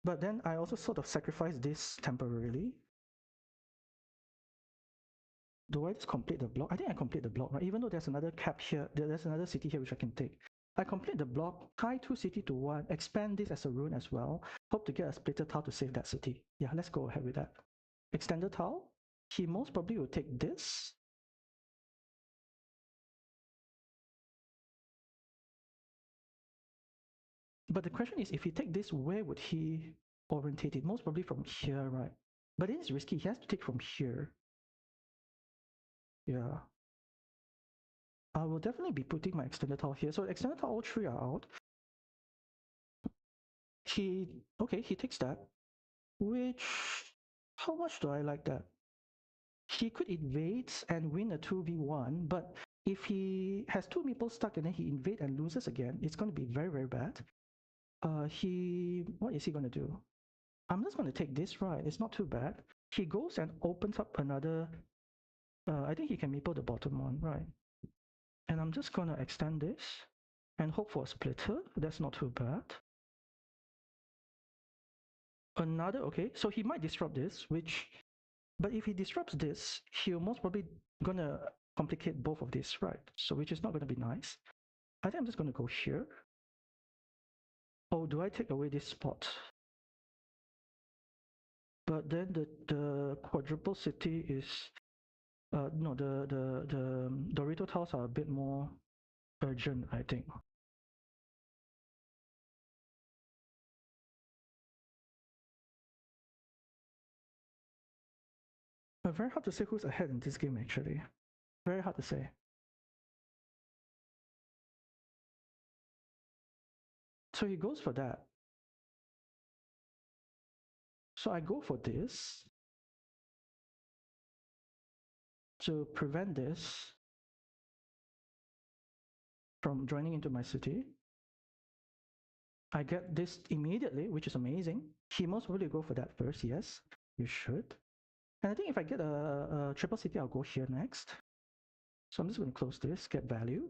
But then I also sort of sacrifice this temporarily. Do I just complete the block? I think I complete the block, right? Even though there's another cap here, there's another city here which I can take. I complete the block, tie two city to one, expand this as a rune as well. Hope to get a splitter tile to save that city. Yeah, let's go ahead with that. Extended tile. He most probably will take this. But the question is, if he take this, where would he orientate it? Most probably from here, right? But it is risky. He has to take from here. Yeah. I will definitely be putting my extended tile here. So extended tile, all three are out. He takes that. Which, how much do I like that? He could invade and win a 2v1, but if he has two meeples stuck and then he invade and loses again, it's going to be very, very bad. What is he going to do? I'm just going to take this, right? It's not too bad. He goes and opens up another, I think he can meeple the bottom one, right? And I'm just going to extend this and hope for a splitter. That's not too bad. Another, okay, so he might disrupt this, but if he disrupts this, he'll most probably gonna complicate both of these, right? So which is not gonna be nice. I think I'm just gonna go here. Oh, do I take away this spot? But then the quadruple city is, no, the Dorito tiles are a bit more urgent, I think. Very hard to say who's ahead in this game, actually. Very hard to say. So he goes for that. So I go for this to prevent this from joining into my city. I get this immediately, which is amazing. He most probably go for that first, yes, you should. And I think if I get a triple city, I'll go here next. So I'm just going to close this, get value.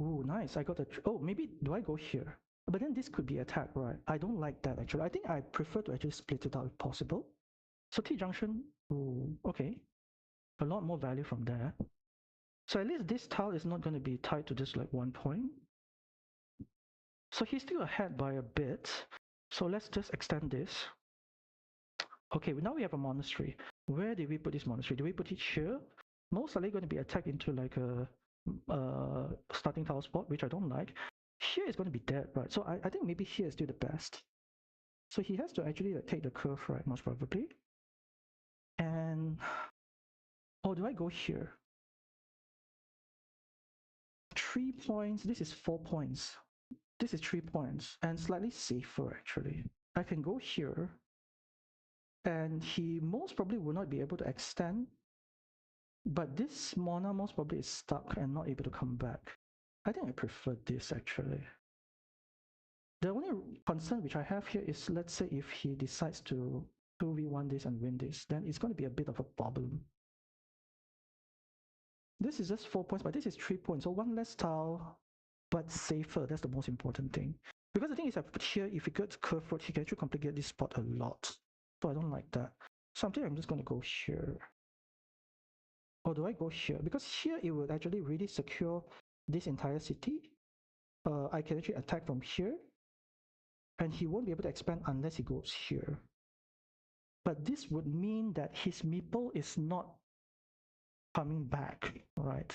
Ooh, nice. I got oh, maybe do I go here? But then this could be attack, right? I don't like that actually. I think I prefer to actually split it out if possible. So T-junction, ooh, okay. A lot more value from there. So at least this tile is not going to be tied to just like one point. So he's still ahead by a bit. So let's just extend this. Okay, now we have a monastery. Where did we put this monastery? Do we put it here? most likely going to be attacked into like a starting tile spot, which I don't like. Here is going to be dead, right? So I think maybe here is still the best. So he has to actually like take the curve, right? Most probably. And oh, do I go here? 3 points. This is 4 points. This is 3 points and slightly safer actually. I can go here, and he most probably will not be able to extend. But this Mona most probably is stuck and not able to come back. I think I prefer this actually. The only concern which I have here is, let's say if he decides to 2v1 this and win this, then it's going to be a bit of a problem. This is just 4 points, but this is 3 points. So one less tile, but safer. That's the most important thing. Because the thing is, I put here, if he gets curve road, he can actually complicate this spot a lot. So I don't like that. So I think I'm just going to go here. Or do I go here? Because here it would actually really secure this entire city. I can actually attack from here. And he won't be able to expand unless he goes here. But this would mean that his meeple is not coming back, right?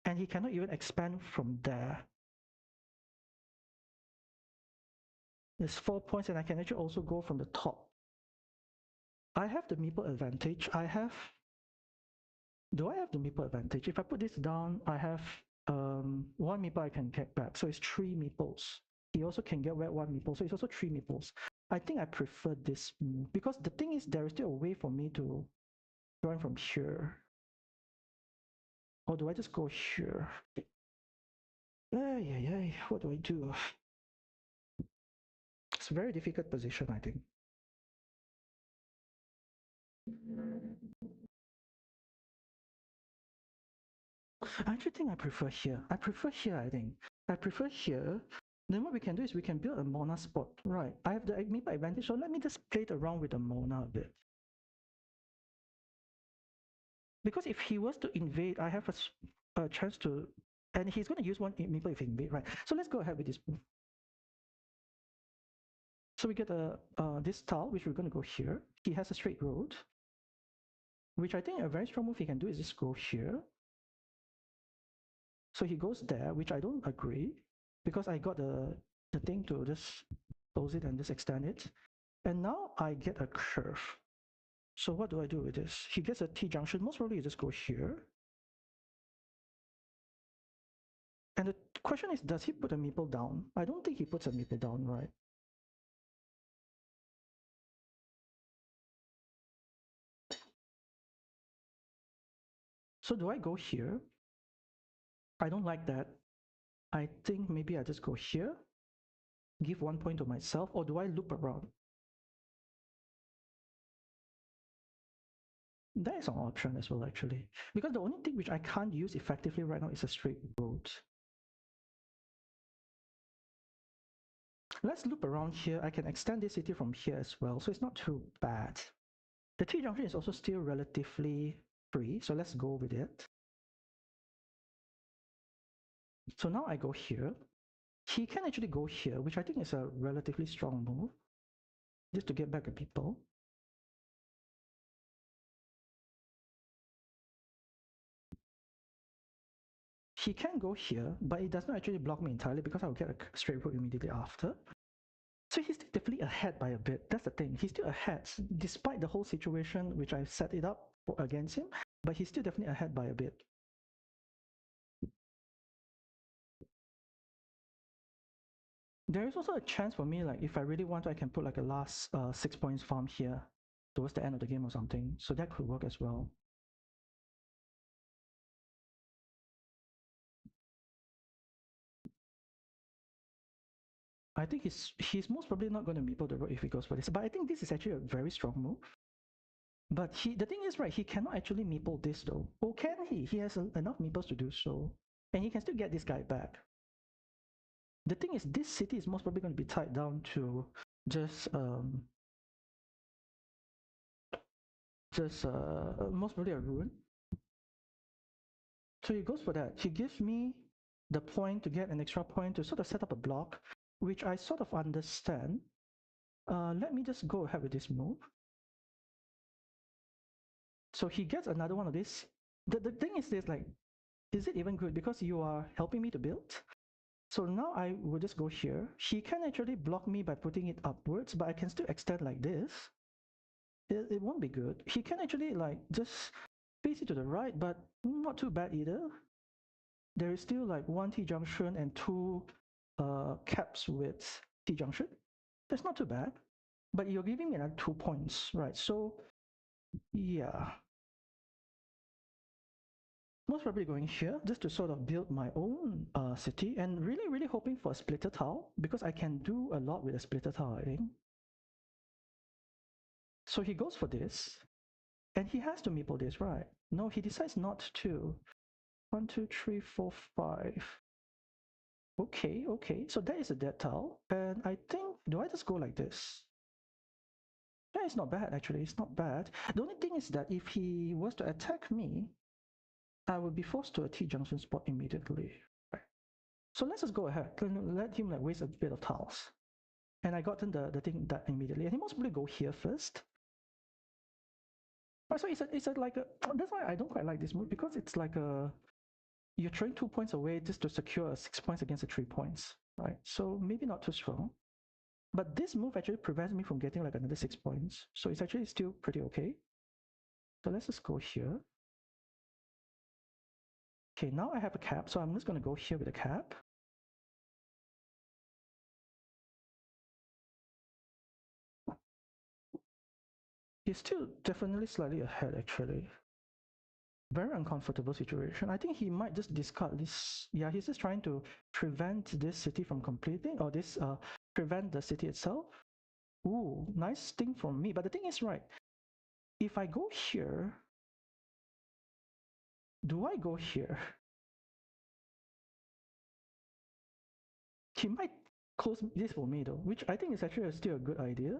And he cannot even expand from there. There's 4 points, and I can actually also go from the top. I have the meeple advantage. Do I have the meeple advantage? If I put this down, I have 1 meeple I can get back. So it's 3 meeples. He also can get back 1 meeple. So it's also 3 meeples. I think I prefer this move because the thing is, there is still a way for me to join from here. Or do I just go here? What do I do? It's a very difficult position, I think. I actually think I prefer here. I prefer here, I think. I prefer here. Then what we can do is we can build a Mona spot. Right. I have the meeple advantage, so let me just play it around with the Mona a bit. Because if he was to invade, I have a chance to, and he's going to use 1 meeple if he invade, right? So let's go ahead with this move. So we get this tile, which we're going to go here. He has a straight road, which I think a very strong move he can do is just go here. So he goes there, which I don't agree, because I got the thing to just close it and just extend it. And now I get a curve. So what do I do with this? He gets a T-junction. Most probably you just go here. And the question is, does he put a meeple down? I don't think he puts a meeple down, right? So do I go here? I don't like that. I think maybe I just go here, give 1 point to myself, or do I loop around? That is an option as well, actually. Because the only thing which I can't use effectively right now is a straight road. Let's loop around here. I can extend this city from here as well, so it's not too bad. The T-junction is also still relatively free, so let's go with it. So now I go here. He can actually go here, which I think is a relatively strong move, just to get back the people. He can go here, but it does not actually block me entirely because I'll get a straight road immediately after. So he's still definitely ahead by a bit. That's the thing. He's still ahead, despite the whole situation which I set it up against him, but he's still definitely ahead by a bit. There is also a chance for me, like if I really want to, I can put like a last 6 points farm here towards the end of the game or something. So that could work as well. I think he's most probably not going to meeple the road if he goes for this. But I think this is actually a very strong move. But the thing is, right, he cannot actually meeple this though. Or can he? He has enough meeples to do so. And he can still get this guy back. The thing is, this city is most probably going to be tied down to just most probably a ruin. So he goes for that. He gives me the point to get an extra point to sort of set up a block, which I sort of understand. Let me just go ahead with this move. So he gets another one of this. the thing is this, like, is it even good? Because you are helping me to build. So now I will just go here. He can actually block me by putting it upwards, but I can still extend like this. It won't be good. He can actually like just face it to the right, but not too bad either. There is still like one T-junction and two caps with T-junction. That's not too bad. But you're giving me like 2 points, right? So yeah. Most probably going here just to sort of build my own city and really hoping for a splitter tile because I can do a lot with a splitter tile, I think. So he goes for this and he has to meeple this, right? No, he decides not to. 1, 2, 3, 4, 5. Okay. So that is a dead tile. And I think, do I just go like this? Yeah, it's not bad actually. It's not bad. The only thing is that if he was to attack me, I would be forced to a T-junction spot immediately. Right. So let's just go ahead. Let him like waste a bit of tiles. And I gotten the thing that immediately. And he must probably go here first. So it's a like a, that's why I don't quite like this move because it's like a, you're throwing 2 points away just to secure 6 points against the 3 points, right? So maybe not too strong. But this move actually prevents me from getting like another 6 points. So it's actually still pretty okay. So let's just go here. Okay, now I have a cap, so I'm just going to go here with a cap. He's still definitely slightly ahead, actually. Very uncomfortable situation. I think he might just discard this. Yeah, he's just trying to prevent this city from completing, or this prevent the city itself. Ooh, nice thing from me. But the thing is, right, if I go here, do I go here? He might close this for me though, which I think is actually still a good idea.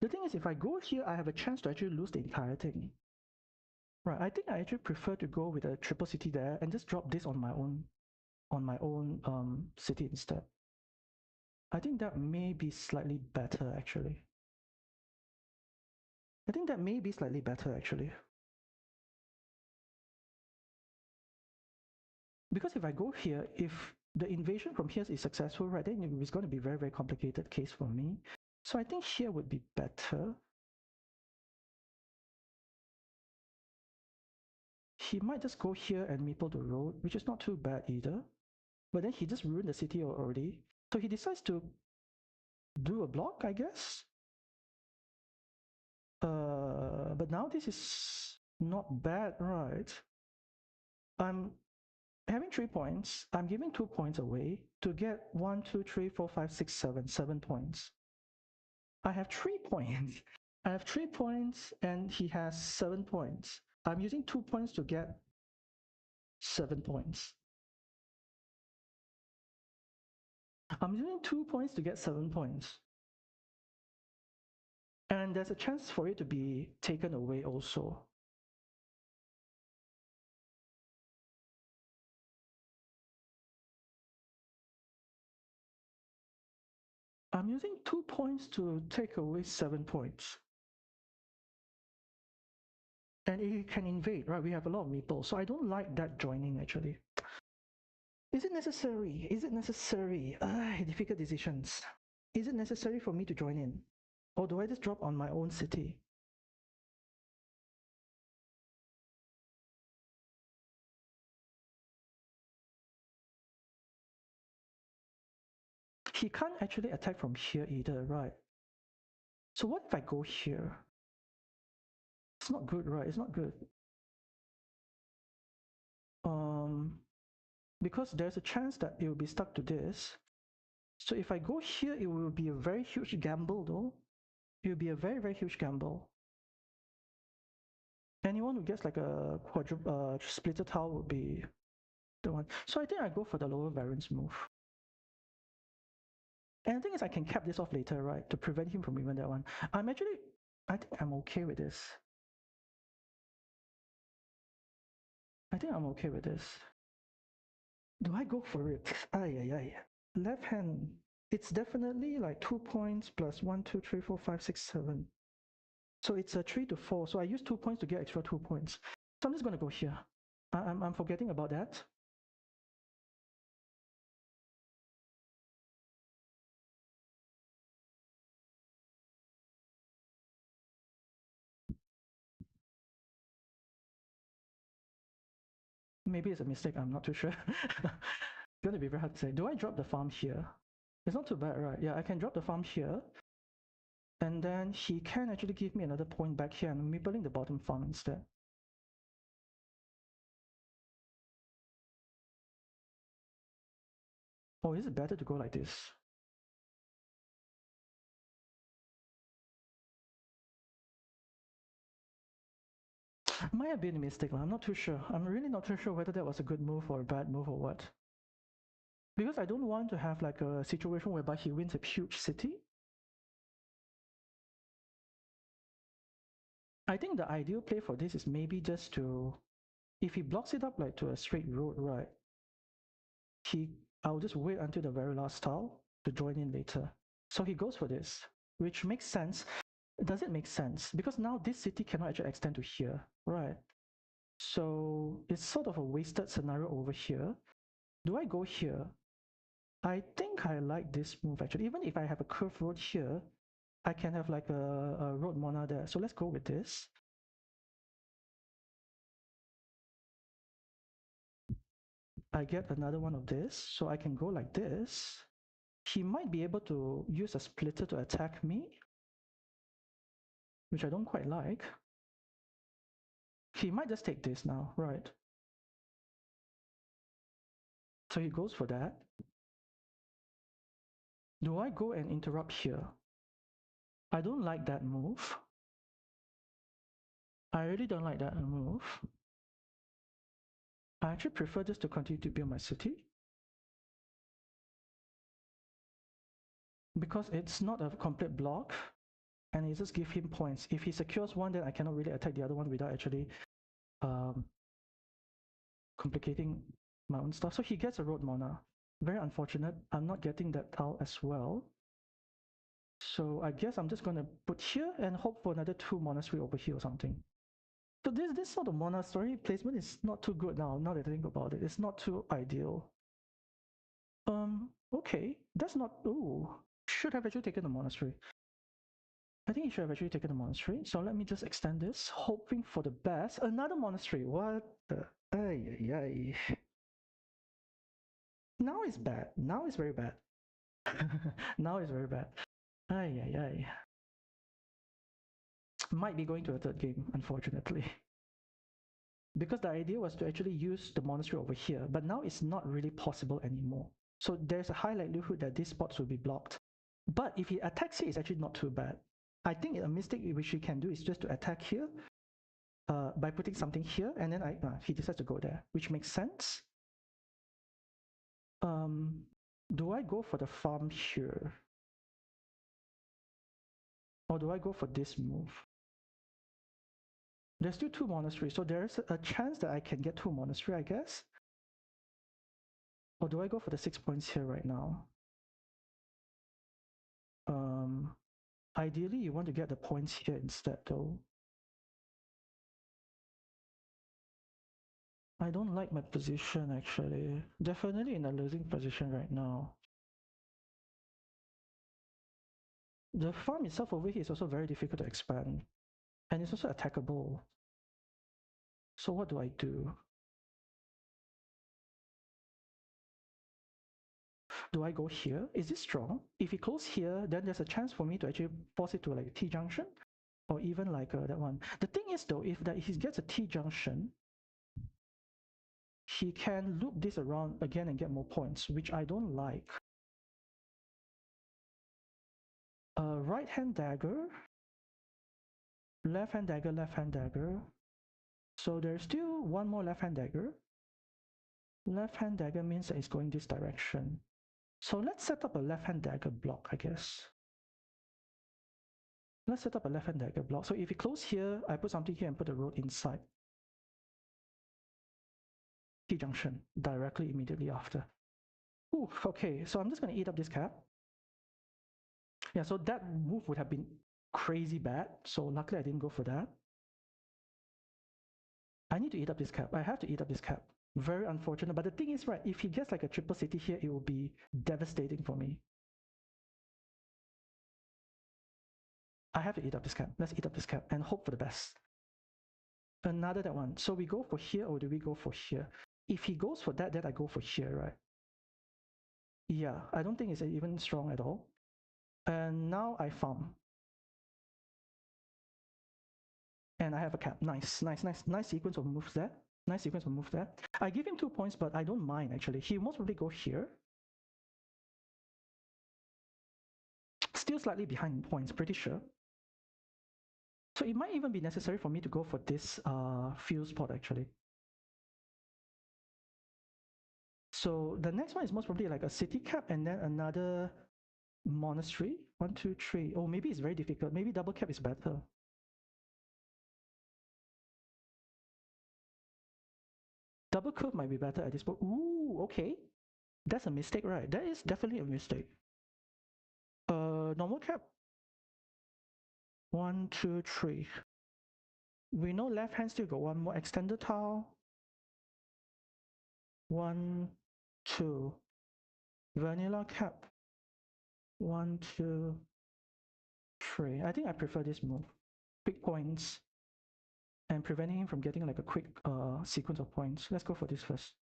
The thing is, if I go here, I have a chance to actually lose the entire thing. Right, I think I actually prefer to go with a triple city there and just drop this on my own city instead. I think that may be slightly better actually. I think that may be slightly better actually. Because if I go here, if the invasion from here is successful, right, then it's going to be a very complicated case for me. So I think here would be better. He might just go here and meeple the road, which is not too bad either. But then he just ruined the city already. So he decides to do a block, I guess. But now this is not bad, right? I'm having 3 points. I'm giving 2 points away to get 1, 2, 3, 4, 5, 6, 7 points. I have 3 points. I have 3 points and he has 7 points. I'm using 2 points to get 7 points. I'm using 2 points to get 7 points. And there's a chance for it to be taken away also. I'm using 2 points to take away 7 points. And it can invade, right? We have a lot of meeples. So I don't like that joining actually. Is it necessary? Is it necessary? Difficult decisions. Is it necessary for me to join in? Or do I just drop on my own city? He can't actually attack from here either, right? So what if I go here? It's not good, right? It's not good. Because there's a chance that it will be stuck to this. So if I go here, it will be a very huge gamble though. It will be a very huge gamble. Anyone who gets like a splitter tile would be the one. So I think I go for the lower variance move. And the thing is I can cap this off later, right? To prevent him from even that one. I think I'm okay with this. I think I'm okay with this. Do I go for it? Ay. Left hand. It's definitely like 2 points plus 1, 2, 3, 4, 5, 6, 7. So it's a 3 to 4. So I use 2 points to get extra 2 points. So I'm just going to go here. I'm forgetting about that. Maybe it's a mistake, I'm not too sure. It's going to be very hard to say. Do I drop the farm here? It's not too bad, right? Yeah, I can drop the farm here. And then he can actually give me another point back here, and I'm meepling the bottom farm instead. Oh, is it better to go like this? Might have been a mistake. I'm not too sure. I'm really not too sure whether that was a good move or a bad move or what. Because I don't want to have like a situation whereby he wins a huge city. I think the ideal play for this is maybe just to, if he blocks it up like to a straight road, right? I'll just wait until the very last tile to join in later. So he goes for this, which makes sense. Does it make sense? Because now this city cannot actually extend to here, right? So it's sort of a wasted scenario over here. Do I go here? I think I like this move actually. Even if I have a curved road here, I can have like a road Mona there. So let's go with this. I get another one of this, so I can go like this. He might be able to use a splitter to attack me, which I don't quite like. He might just take this now, right? So he goes for that. Do I go and interrupt here? I don't like that move. I really don't like that move. I actually prefer just to continue to build my city. Because it's not a complete block, and it just gives him points. If he secures one, then I cannot really attack the other one without actually complicating my own stuff. So he gets a road Mona. Very unfortunate. I'm not getting that tile as well. So I guess I'm just going to put here and hope for another 2 monastery over here or something. So this sort of monastery placement is not too good now that I think about it. It's not too ideal. Okay, that's not, ooh, should have actually taken the monastery. I think he should have actually taken the monastery. So let me just extend this, hoping for the best. Another monastery, what the, ay, ay, ay. Now it's bad, now it's very bad. Now it's very bad. Ay, ay, ay. Might be going to a third game, unfortunately. Because the idea was to actually use the monastery over here, but now it's not really possible anymore. So there's a high likelihood that these spots will be blocked. But if he attacks here, it's actually not too bad. I think a mistake which he can do is just to attack here by putting something here, and then he decides to go there, which makes sense. Do I go for the farm here? Or do I go for this move? There's still 2 monasteries, so there's a chance that I can get 2 monastery, I guess. Or do I go for the 6 points here right now? Ideally, you want to get the points here instead, though. I don't like my position, actually. Definitely in a losing position right now. The farm itself over here is also very difficult to expand. And it's also attackable. So what do I do? Do I go here? Is this strong? If he close here, then there's a chance for me to actually force it to like a T-junction. Or even like that one. The thing is though, if he gets a T-junction, he can loop this around again and get more points, which I don't like. Right hand dagger, left hand dagger, left hand dagger. So there's still one more left hand dagger. Left hand dagger means that it's going this direction. So let's set up a left hand dagger block, I guess. Let's set up a left hand dagger block. So if you close here, I put something here and put the road inside. T-junction directly immediately after. Ooh, okay, so I'm just going to eat up this cap. Yeah, so that move would have been crazy bad. So luckily I didn't go for that. I need to eat up this cap. I have to eat up this cap. Very unfortunate. But the thing is, right, if he gets like a triple city here, it will be devastating for me. I have to eat up this cap. Let's eat up this cap and hope for the best. Another that one. So we go for here or do we go for here? If he goes for that, then I go for here, right? Yeah, I don't think it's even strong at all. And now I farm. And I have a cap. Nice, nice, nice, nice sequence of moves there. Nice sequence of moves there. I give him 2 points, but I don't mind actually. He most probably go here. Still slightly behind in points, pretty sure. So it might even be necessary for me to go for this field spot actually. So the next one is most probably like a city cap and then another monastery. 1, 2, 3. Oh, maybe it's very difficult. Maybe double cap is better. Double curve might be better at this point. Ooh, okay. That's a mistake, right? That is definitely a mistake. Normal cap. 1, 2, 3. We know left hand still got one more extended tile. 1, 2. Vanilla cap. 1, 2, 3. I think I prefer this move. Quick points. And preventing him from getting like a quick sequence of points. Let's go for this first.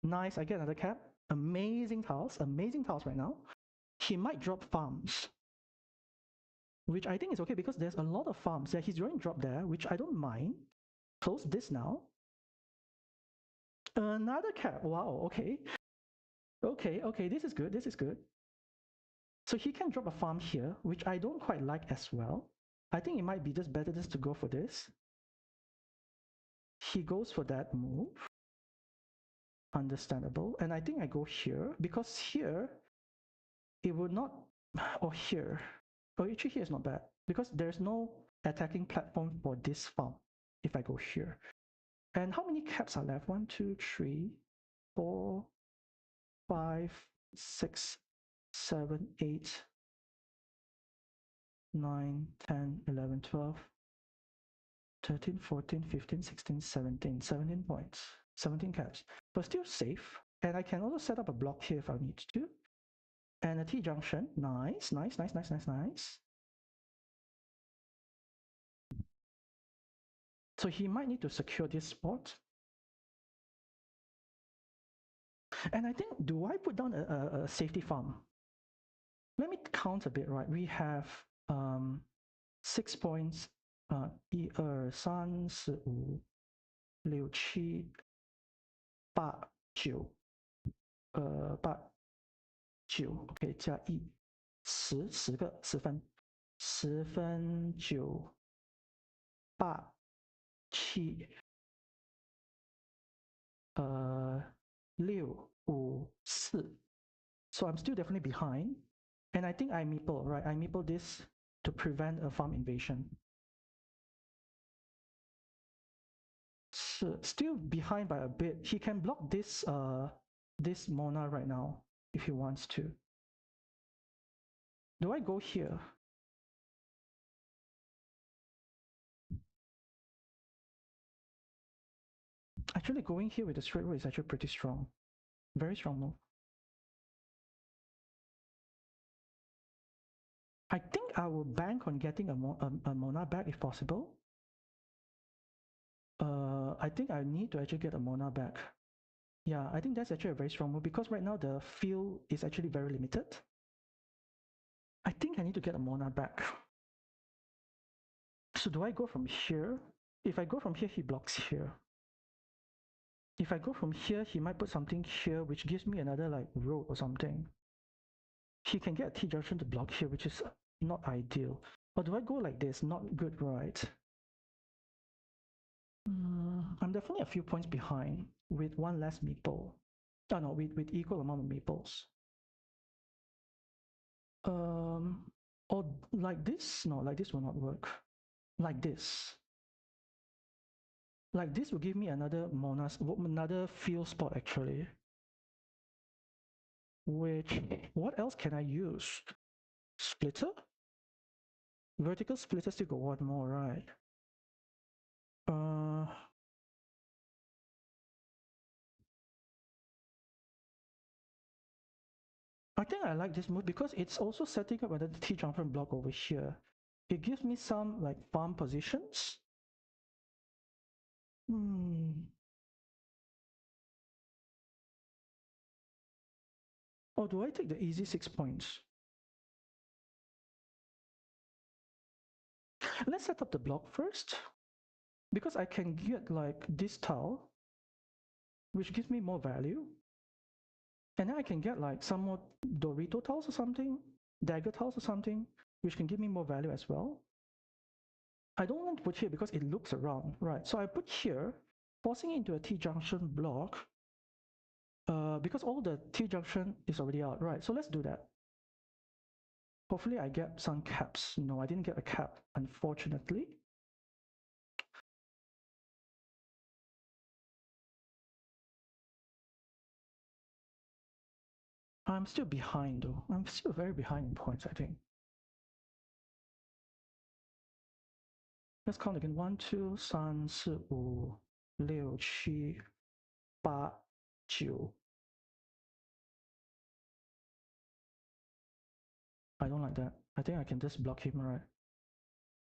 Nice, I get another cap. Amazing tiles right now. He might drop farms, which I think is okay because there's a lot of farms. Yeah, he's drawing drop there, which I don't mind. Close this now. Another cap. Wow, okay. Okay, this is good. So he can drop a farm here, which I don't quite like as well. I think it might be just better just to go for this. He goes for that move. Understandable. And I think I go here because here it would not, or here. Oh, actually here is not bad because there's no attacking platform for this farm if I go here. And how many caps are left? 1, 2, 3, 4, 5, 6, 7, 8, 9, 10, 11, 12, 13, 14, 15, 16, 17. 17 points. 17 caps. But still safe. And I can also set up a block here if I need to. And a T-junction. Nice. So he might need to secure this spot. And I think, do I put down a safety farm? Let me count a bit, right? We have 6 points. 1, 2, 3, 4, 5, 6, 7, 8, 9, 8、9，OK，加1，10个10分，10分9、8、7，6、5、4。So I'm still definitely behind, and I think I meeple, right? I meeple this to prevent a farm invasion. So still behind by a bit. He can block this this Mona right now if he wants to. Do I go here? Actually, going here with the straight road is actually pretty strong. Very strong move. I think I will bank on getting a Mona back if possible. I think I need to actually get a Mona back. Yeah, I think that's actually a very strong move because right now the field is actually very limited. I think I need to get a Mona back. So do I go from here? If I go from here, he blocks here. If I go from here, he might put something here, which gives me another like road or something. He can get a T-junction to block here, which is not ideal. Or do I go like this? Not good, right? I'm definitely a few points behind with one less meeple. Oh no, with equal amount of meeples. Or like this? No, like this will not work. Like this. Like this will give me another another field spot actually. Which, what else can I use? Splitter? Vertical splitter still got one more, right? I think I like this move because it's also setting up another T junction block over here. It gives me some like farm positions. Or do I take the easy 6 points? Let's set up the block first, because I can get like this tile, which gives me more value. And then I can get like some more Dorito tiles or something, dagger tiles or something, which can give me more value as well. I don't want to put here because it looks around, right? So I put here, forcing it into a T-junction block, because all the T-junction is already out, right? So let's do that. Hopefully I get some caps. No, I didn't get a cap, unfortunately. I'm still behind though. I'm still very behind in points, I think. Let's count again. 1, 2, 3, 4, 5, 6, 7, 8, 9. I don't like that. I think I can just block him, right?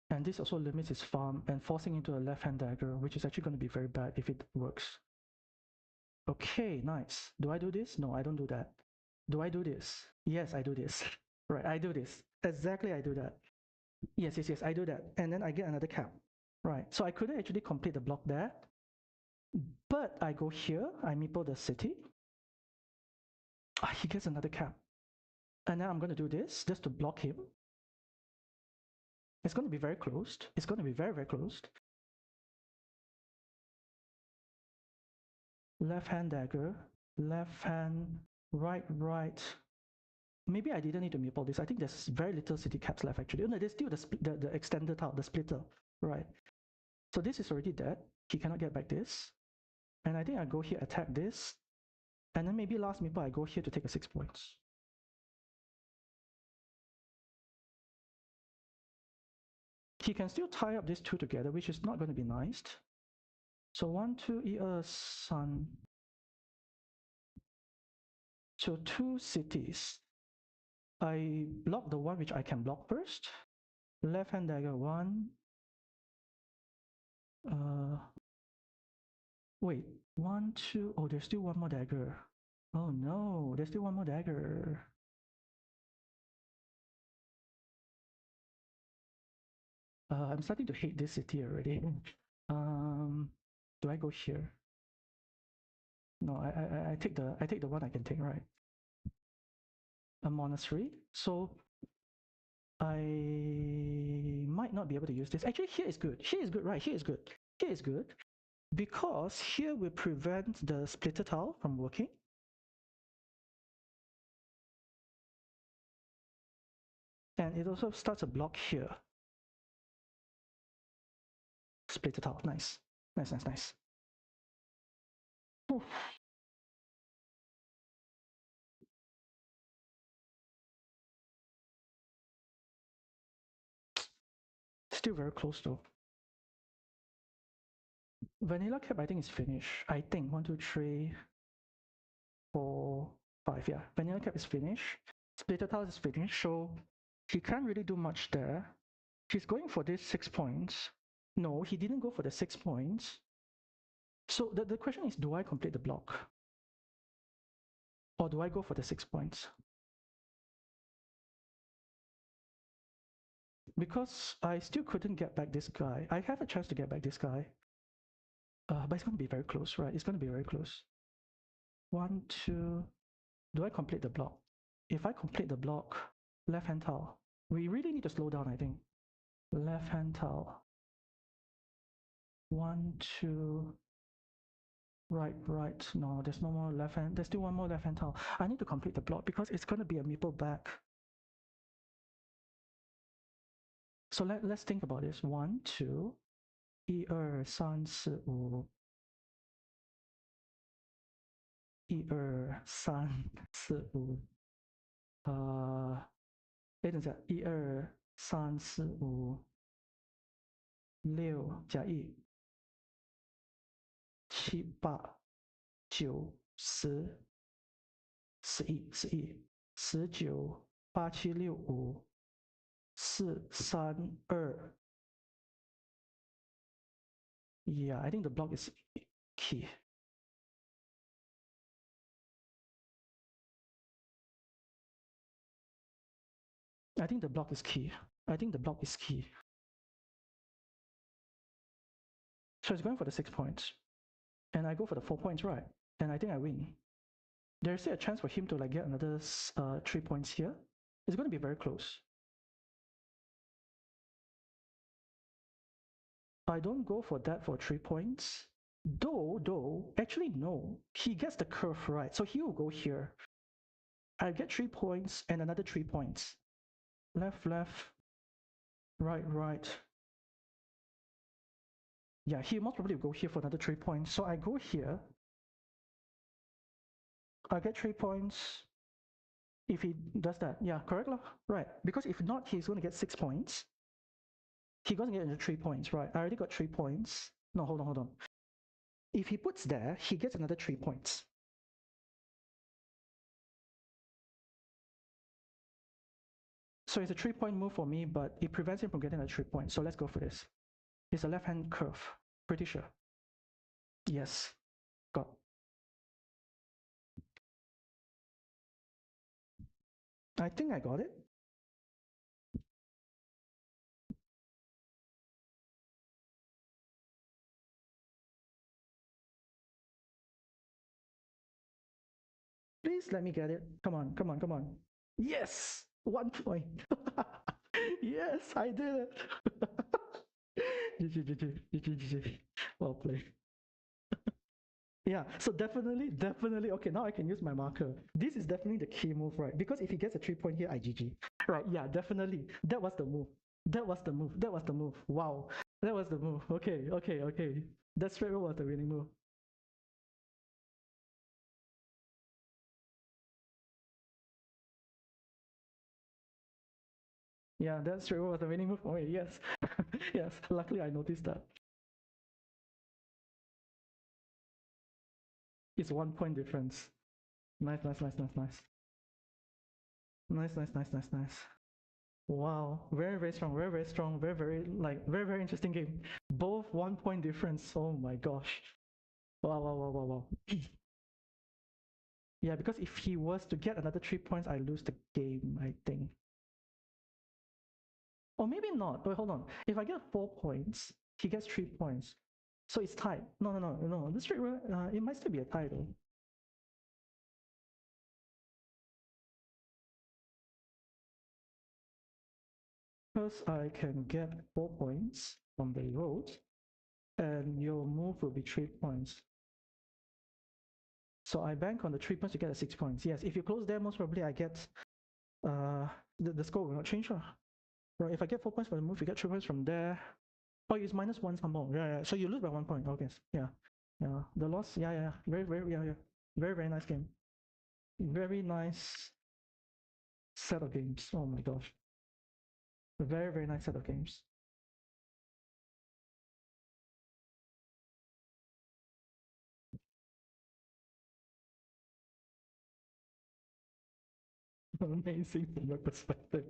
And this also limits his farm and forcing into a left-hand dagger, which is actually going to be very bad if it works. Okay, nice. Do I do this? No, I don't do that. Do I do this? Yes, I do this. Right, I do this. Exactly, I do that. Yes, yes, yes, I do that. And then I get another cap. Right, so I couldn't actually complete the block there. But I go here, I meeple the city. He gets another cap. And now I'm going to do this just to block him. It's going to be very closed. It's going to be very, very closed. Left hand dagger, left hand, right, right. Maybe I didn't need to meeple this. I think there's very little city caps left actually. Oh, no, there's still the extended tile, the splitter. Right. So this is already dead. He cannot get back this. And I think I go here, attack this. And then maybe last meeple I go here to take a 6 points. He can still tie up these two together, which is not going to be nice. So 1, 2, 1, 2, 3. So 2 cities. I block the one which I can block first. Left hand dagger 1. Wait, 1, 2. Oh, there's still one more dagger. Oh no, there's still one more dagger. I'm starting to hate this city already. Do I go here? No, I take the one I can take, right? A monastery. So I might not be able to use this. Actually, here is good. Here is good, right? Here is good. Here is good. Because here will prevent the splitter tile from working. And it also starts a block here. Splitter tile. Nice. Nice, nice, nice. Oof. Still very close though. Vanilla cap, I think is finished. I think 1, 2, 3, 4, 5. Yeah, vanilla cap is finished. Splitter tile is finished, so he can't really do much there. He's going for this 6 points. No, he didn't go for the 6 points. So the question is, do I complete the block? Or do I go for the 6 points? Because I still couldn't get back this guy. I have a chance to get back this guy. But it's going to be very close, right? It's going to be very close. 1, 2. Do I complete the block? If I complete the block, left hand tile. We really need to slow down, I think. Left hand tile. 1, 2. Right, right. No, there's no more left hand. There's still one more left hand tile. I need to complete the block because it's going to be a meeple back. So let's think about this. 1, 2, 1, 2, 3, 4, 5. 1, 2, 3, 4, 5。等一下，1，2，3，4，5，6加1，7，8，9，10，11，11。19876543 Yeah, I think the block is key. I think the block is key. I think the block is key. So he's going for the 6 points. And I go for the 4 points, right? And I think I win. There's still a chance for him to like get another 3 points here. It's going to be very close. I don't go for that for 3 points. Actually no. He gets the curve right. So he will go here. I get 3 points and another 3 points. Left, right. Yeah, he most probably will go here for another 3 points. So I go here. I get 3 points. If he does that, yeah, correct, right? Because if not, he's going to get 6 points. He's going to get another 3 points, right? I already got 3 points. No, hold on. If he puts there, he gets another 3 points. So it's a 3-point move for me, but it prevents him from getting a 3 points. So let's go for this. It's a left-hand curve, pretty sure. Yes, got. I think I got it. Please let me get it. Come on. Yes, 1 point. Yes, I did it. GG. Well played. Yeah, so definitely. Okay, now I can use my marker. This is definitely the key move, right? Because if he gets a 3 point here, I GG. Right, yeah, definitely. That was the move. Wow, that was the move. Okay. That straight row was the winning move. Yeah, that straight row was the winning move for me. Yes. Yes, luckily I noticed that. It's 1 point difference. Nice. Wow, very strong, very strong, very interesting game. Both 1 point difference. Oh my gosh. Wow. Yeah, because if he was to get another 3 points, I lose the game, I think. Or maybe not. Wait, hold on. If I get 4 points, he gets 3 points. So it's tied. No. This straight it might still be a tie though. Because I can get 4 points from the road, and your move will be 3 points. So I bank on the 3 points to get the 6 points. Yes, if you close there, most probably I get the score will not change. Right, if I get 4 points for the move, you get 3 points from there. Oh, it's -1 somehow. Yeah. So you lose by 1 point. Okay. Yeah. The loss. Yeah. Very nice game. Very nice set of games. Oh my gosh. A very nice set of games. Amazing from your perspective.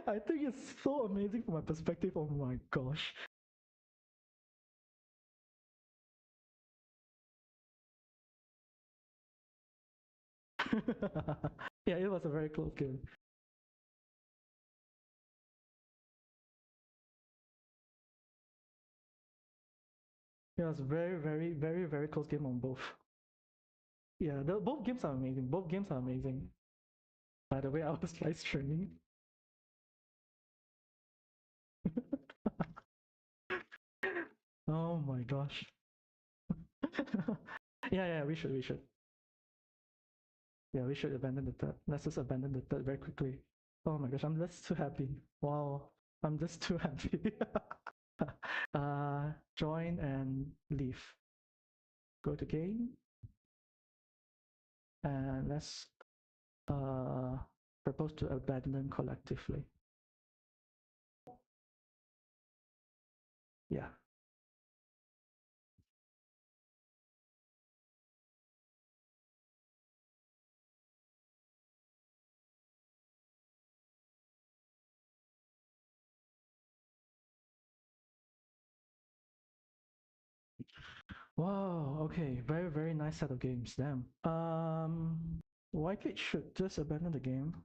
I think it's so amazing from my perspective. Oh my gosh. Yeah, it was a very close game. It was very close game on both. Yeah, both games are amazing. Both games are amazing. By the way, I was live streaming. Oh my gosh. Yeah, we should. Yeah, we should abandon the third. Let's just abandon the third very quickly. Oh my gosh, I'm just too happy. Wow, I'm just too happy. Join and leave. Go to game. And let's propose to abandon collectively. Yeah. Wow, okay, very, very nice set of games. Damn. White should just abandon the game.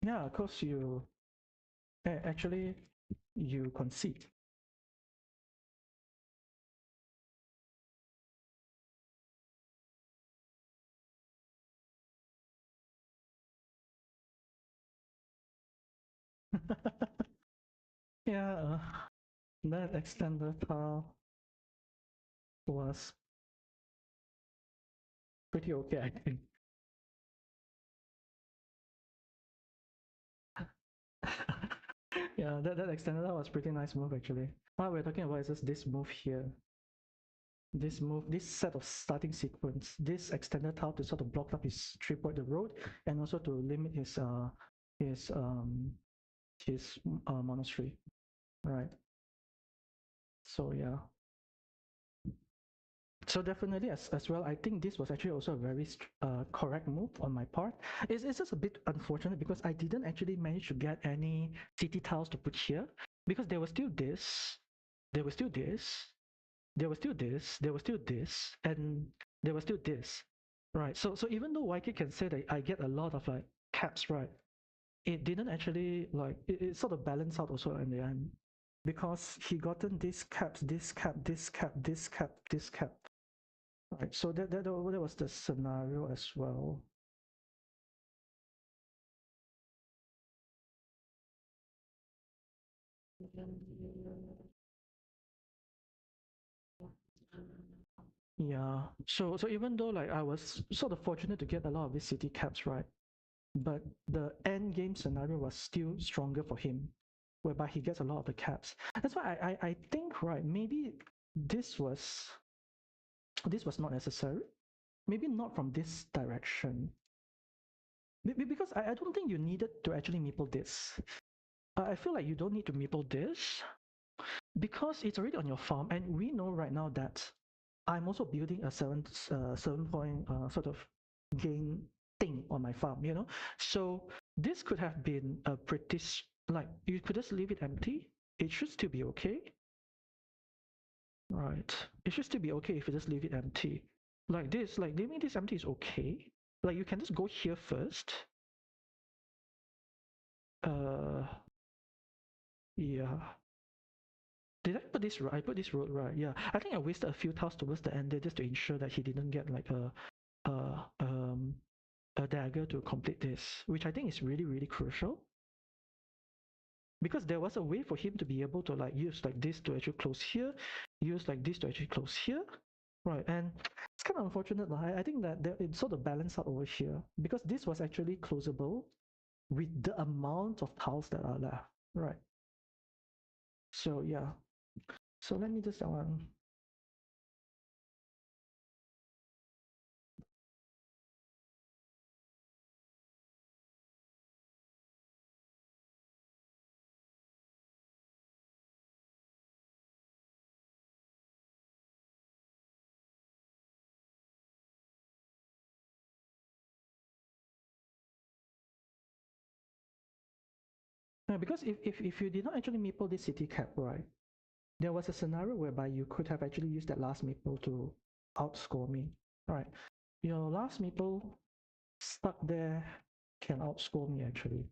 Yeah, of course you actually you concede. Yeah, that extended tile was pretty okay, I think. Yeah, that extended tile was pretty nice move actually. What we're talking about is just this move here. This move, this set of starting sequence, this extended tile to sort of block up his 3 point the road and also to limit his his monastery, right? So yeah, so definitely as well, I think this was actually also a very correct move on my part. It's just a bit unfortunate because I didn't actually manage to get any city tiles to put here because there was still this, there was still this, there was still this, there was still this, and there was still this, right? So even though YK can say that I get a lot of like caps, right? It didn't actually like it sort of balanced out also in the end because he gotten this caps, this cap, this cap, this cap, this cap. Right, so that was the scenario as well. Yeah. So even though like I was sort of fortunate to get a lot of these city caps, right? But the end game scenario was still stronger for him, whereby he gets a lot of the caps. That's why I think right, maybe this was this was not necessary. Maybe not from this direction. Because I don't think you needed to actually meeple this. I feel like you don't need to meeple this because it's already on your farm, and we know right now that I'm also building a 7 point sort of gain thing on my farm, you know. So this could have been a pretty like you could just leave it empty. It should still be okay, right? It should still be okay if you just leave it empty. Like this, like leaving this empty is okay. Like you can just go here first. Uh, yeah. Did I put this right? I put this road right. Yeah, I think I wasted a few tiles towards the end there just to ensure that he didn't get like a um a dagger to complete this, which I think is really really crucial because there was a way for him to be able to like use like this to actually close here, use like this to actually close here, right? And it's kind of unfortunate. I think that it sort of balanced out over here because this was actually closable with the amount of tiles that are left, right? So yeah. So let me just no, because if you did not actually meeple this city cap, right, there was a scenario whereby you could have actually used that last meeple to outscore me. Right. Your last meeple stuck there can outscore me actually.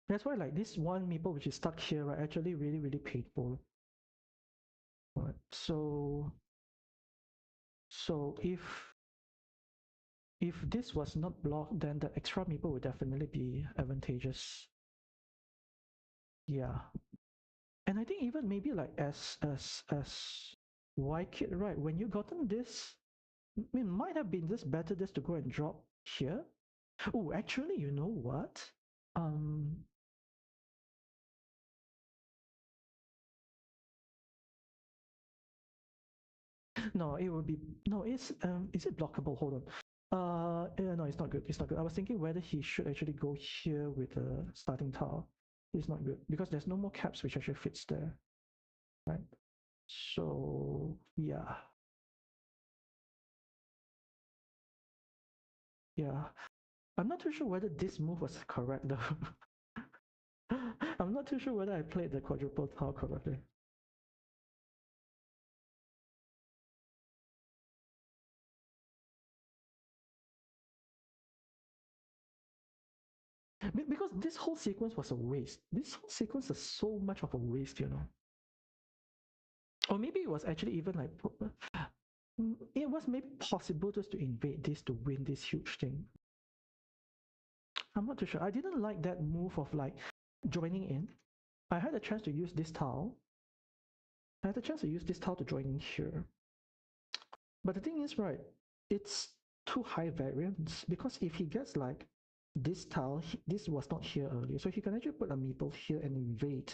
That's why like this one meeple which is stuck here, right, actually really, really painful. Right. So if this was not blocked, then the extra meeple would definitely be advantageous. Yeah. And I think even maybe like as Wykit, right? When you gotten this, it might have been just better just to go and drop here. Oh, actually, you know what? Um, no, it would be no. Is it blockable? Hold on. Yeah, no, it's not good. It's not good. I was thinking whether he should actually go here with a starting tile. It's not good because there's no more caps which actually fits there, right? So yeah, yeah. I'm not too sure whether this move was correct though. I'm not too sure whether I played the quadruple tile correctly. Because this whole sequence was a waste. This whole sequence is so much of a waste, you know. Or maybe it was actually even like it was maybe possible just to invade this to win this huge thing. I'm not too sure. I didn't like that move of like joining in. I had a chance to use this tile. I had a chance to use this tile to join in here. But the thing is, right, it's too high variance because if he gets like this tile, this was not here earlier, so he can actually put a meeple here and invade.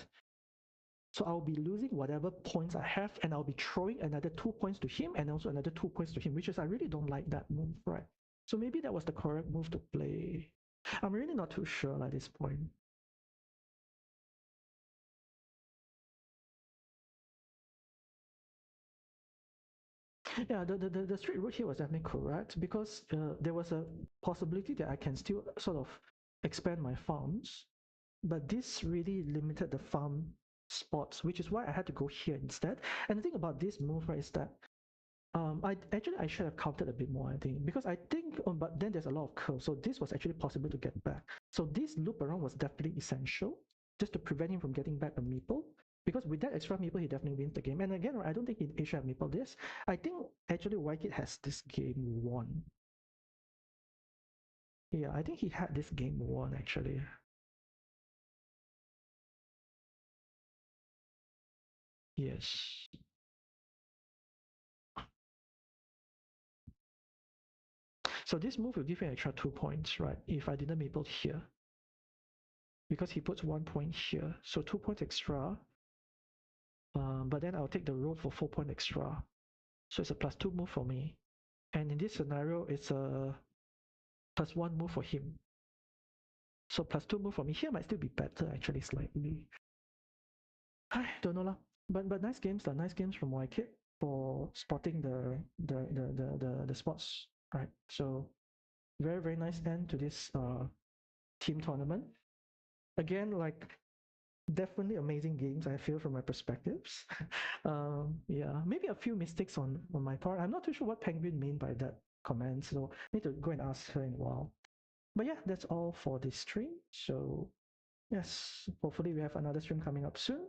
So I'll be losing whatever points I have, and I'll be throwing another 2 points to him and also another 2 points to him, which is I really don't like that move, right? So maybe that was the correct move to play. I'm really not too sure at this point. Yeah, the straight route here was definitely correct because there was a possibility that I can still sort of expand my farms, but this really limited the farm spots, which is why I had to go here instead. And the thing about this move, right, is that I should have counted a bit more, I think, because I think, but then there's a lot of curves, so this was actually possible to get back. So this loop around was definitely essential, just to prevent him from getting back a meeple. Because with that extra meeple, he definitely wins the game. And again, I don't think he should have meeple this. I think actually Wykit has this game won. Yeah, I think he had this game won actually. Yes. So this move will give you an extra 2 points, right? If I didn't meeple here, because he puts 1 point here, so 2 points extra. But then I'll take the road for 4 point extra. So it's a +2 move for me. And in this scenario, it's a +1 move for him. So +2 move for me. Here might still be better, actually, slightly. I don't know lah. But nice games lah. Nice games from Wykit for spotting the spots. Right. So very, very nice end to this team tournament. Again, like definitely amazing games, I feel, from my perspectives. Yeah, maybe a few mistakes on my part. I'm not too sure what Penguin mean by that comment, so need to go and ask her in a while. But yeah, that's all for this stream. So yes, hopefully we have another stream coming up soon.